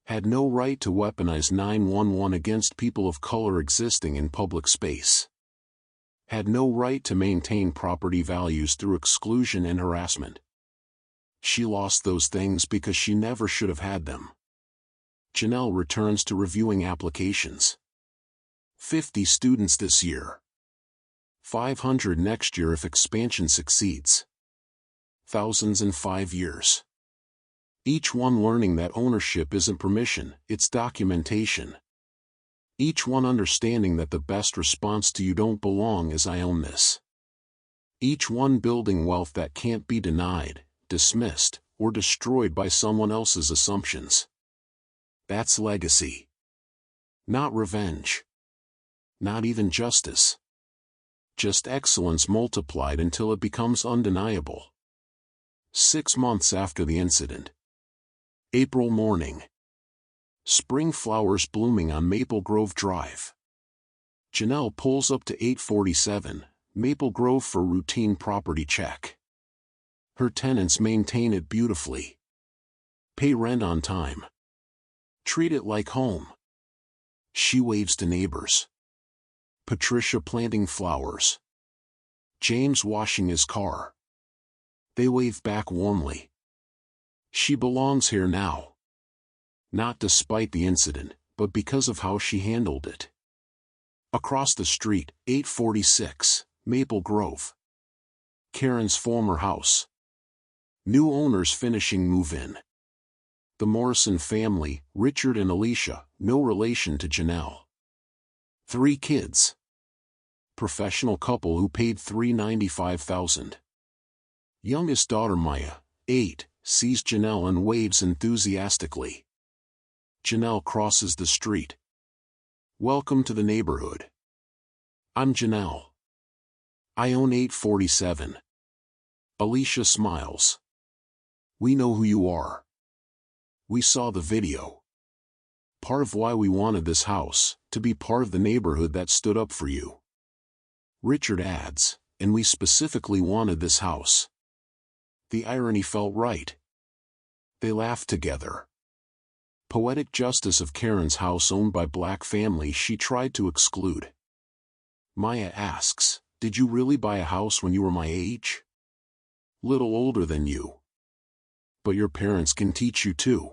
Had no right to weaponize 911 against people of color existing in public space. Had no right to maintain property values through exclusion and harassment. She lost those things because she never should have had them. Janelle returns to reviewing applications. 50 students this year. 500 next year if expansion succeeds. Thousands in 5 years. Each one learning that ownership isn't permission, it's documentation. Each one understanding that the best response to "you don't belong" is "I own this." Each one building wealth that can't be denied, dismissed, or destroyed by someone else's assumptions. That's legacy. Not revenge. Not even justice. Just excellence multiplied until it becomes undeniable. 6 months after the incident. April morning. Spring flowers blooming on Maple Grove Drive. Janelle pulls up to 847 Maple Grove for routine property check. Her tenants maintain it beautifully. Pay rent on time. Treat it like home. She waves to neighbors. Patricia planting flowers. James washing his car. They wave back warmly. She belongs here now. Not despite the incident, but because of how she handled it. Across the street, 846, Maple Grove. Karen's former house. New owners finishing move-in. The Morrison family, Richard and Alicia, no relation to Janelle. 3 kids. Professional couple who paid $395,000. Youngest daughter Maya, 8, sees Janelle and waves enthusiastically. Janelle crosses the street. Welcome to the neighborhood. I'm Janelle. I own 847. Alicia smiles. We know who you are. We saw the video. Part of why we wanted this house, to be part of the neighborhood that stood up for you. Richard adds, and we specifically wanted this house. The irony felt right. They laughed together. Poetic justice of Karen's house owned by black family she tried to exclude. Maya asks, did you really buy a house when you were my age? Little older than you. But your parents can teach you too.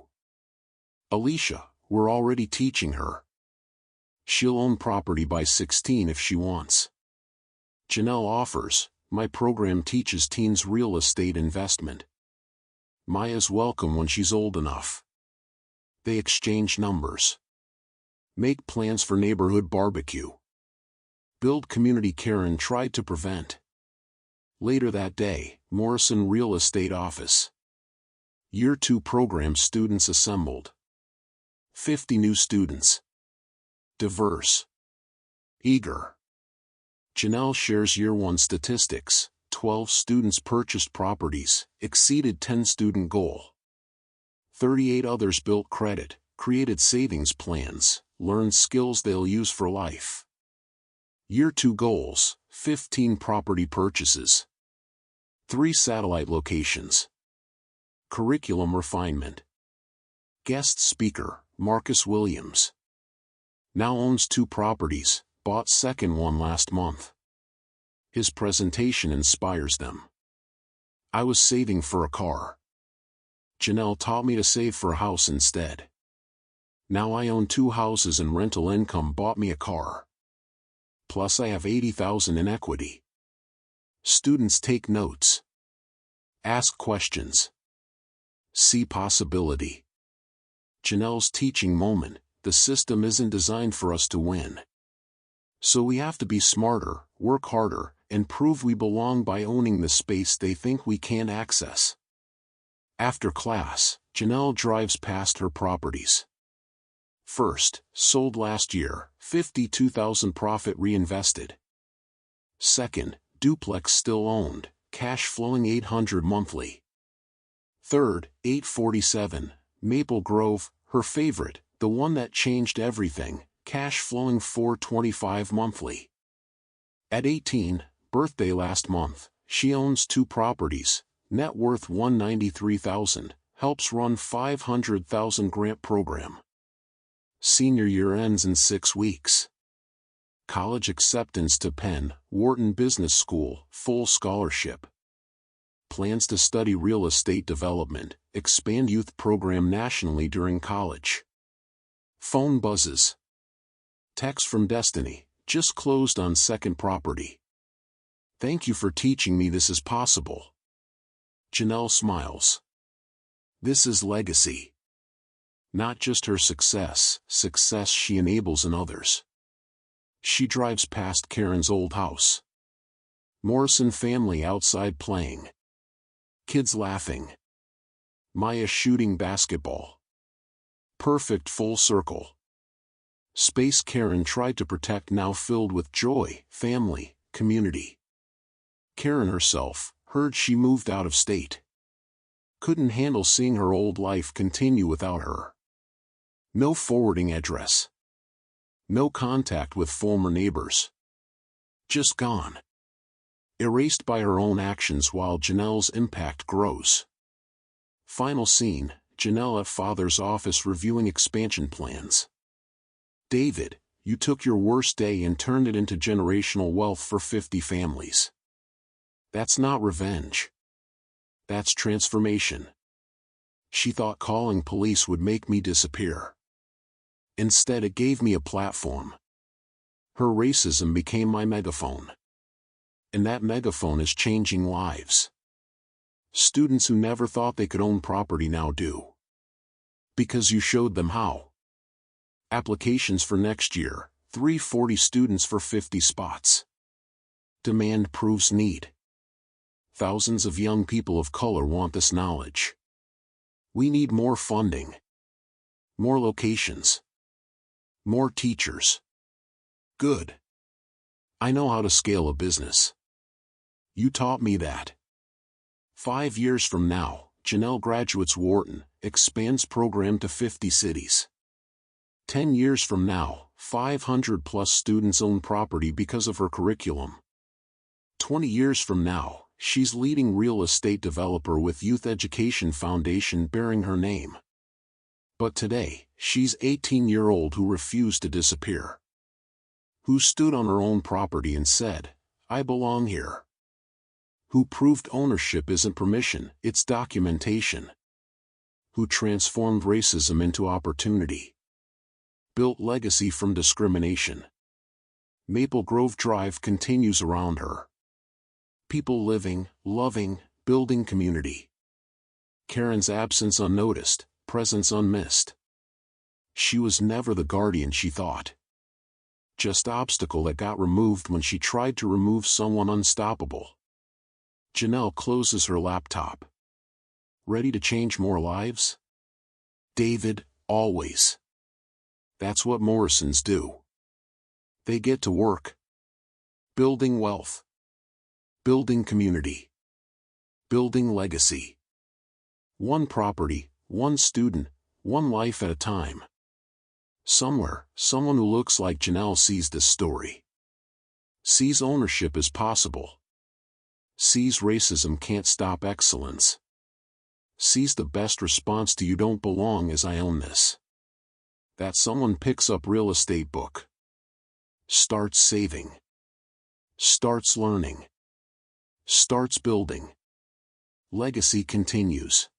Alicia, we're already teaching her. She'll own property by 16 if she wants. Janelle offers, my program teaches teens real estate investment. Maya's welcome when she's old enough. They exchange numbers. Make plans for neighborhood barbecue. Build community Karen tried to prevent. Later that day, Morrison Real Estate Office. Year 2 program students assembled. 50 new students. Diverse. Eager. Janelle shares Year 1 statistics. 12 students purchased properties, exceeded 10 student goal. 38 others built credit, created savings plans, learned skills they'll use for life. Year 2 goals, 15 property purchases. 3 satellite locations. Curriculum refinement. Guest speaker, Marcus Williams. Now owns 2 properties, bought second one last month. His presentation inspires them. I was saving for a car. Janelle taught me to save for a house instead. Now I own 2 houses and rental income bought me a car. Plus I have $80,000 in equity. Students take notes. Ask questions. See possibility. Janelle's teaching moment: the system isn't designed for us to win. So we have to be smarter, work harder, and prove we belong by owning the space they think we can't access. After class, Janelle drives past her properties. First, sold last year, $52,000 profit reinvested. Second, duplex still owned, cash flowing $800 monthly. Third, 847, Maple Grove, her favorite, the one that changed everything, cash flowing $425 monthly. At 18, birthday last month, she owns 2 properties, net worth $193,000, helps run $500,000 grant program. Senior year ends in 6 weeks. College acceptance to Penn, Wharton Business School, full scholarship. Plans to study real estate development, expand youth program nationally during college. Phone buzzes. Text from Destiny, just closed on second property. Thank you for teaching me this is possible. Janelle smiles. This is legacy. Not just her success she enables in others. She drives past Karen's old house. Morrison family outside playing. Kids laughing. Maya shooting basketball. Perfect full circle. Space Karen tried to protect now filled with joy, family, community. Karen herself, heard she moved out of state. Couldn't handle seeing her old life continue without her. No forwarding address. No contact with former neighbors. Just gone. Erased by her own actions while Janelle's impact grows. Final scene, Janelle at father's office reviewing expansion plans. David, you took your worst day and turned it into generational wealth for 50 families. That's not revenge. That's transformation. She thought calling police would make me disappear. Instead it gave me a platform. Her racism became my megaphone. And that megaphone is changing lives. Students who never thought they could own property now do. Because you showed them how. Applications for next year, 340 students for 50 spots. Demand proves need. Thousands of young people of color want this knowledge. We need more funding. More locations. More teachers. Good. I know how to scale a business. You taught me that. 5 years from now, Janelle graduates Wharton, expands program to 50 cities. 10 years from now, 500 plus students own property because of her curriculum. 20 years from now, she's leading real estate developer with Youth Education Foundation bearing her name. But today, she's 18-year-old who refused to disappear. Who stood on her own property and said, I belong here. Who proved ownership isn't permission, it's documentation. Who transformed racism into opportunity. Built legacy from discrimination. Maple Grove Drive continues around her. People living, loving, building community. Karen's absence unnoticed, presence unmissed. She was never the guardian she thought. Just obstacle that got removed when she tried to remove someone unstoppable. Janelle closes her laptop. Ready to change more lives? David, always. That's what Morrisons do. They get to work. Building wealth. Building community. Building legacy. One property, one student, one life at a time. Somewhere, someone who looks like Janelle sees this story. Sees ownership is possible. Sees racism can't stop excellence. Sees the best response to you don't belong is I own this. That someone picks up real estate book. Starts saving. Starts learning. Starts building. Legacy continues.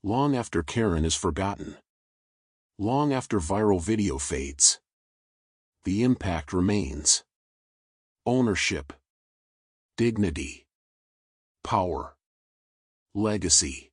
Long after Karen is forgotten. Long after viral video fades. The impact remains. Ownership. Dignity. Power. Legacy.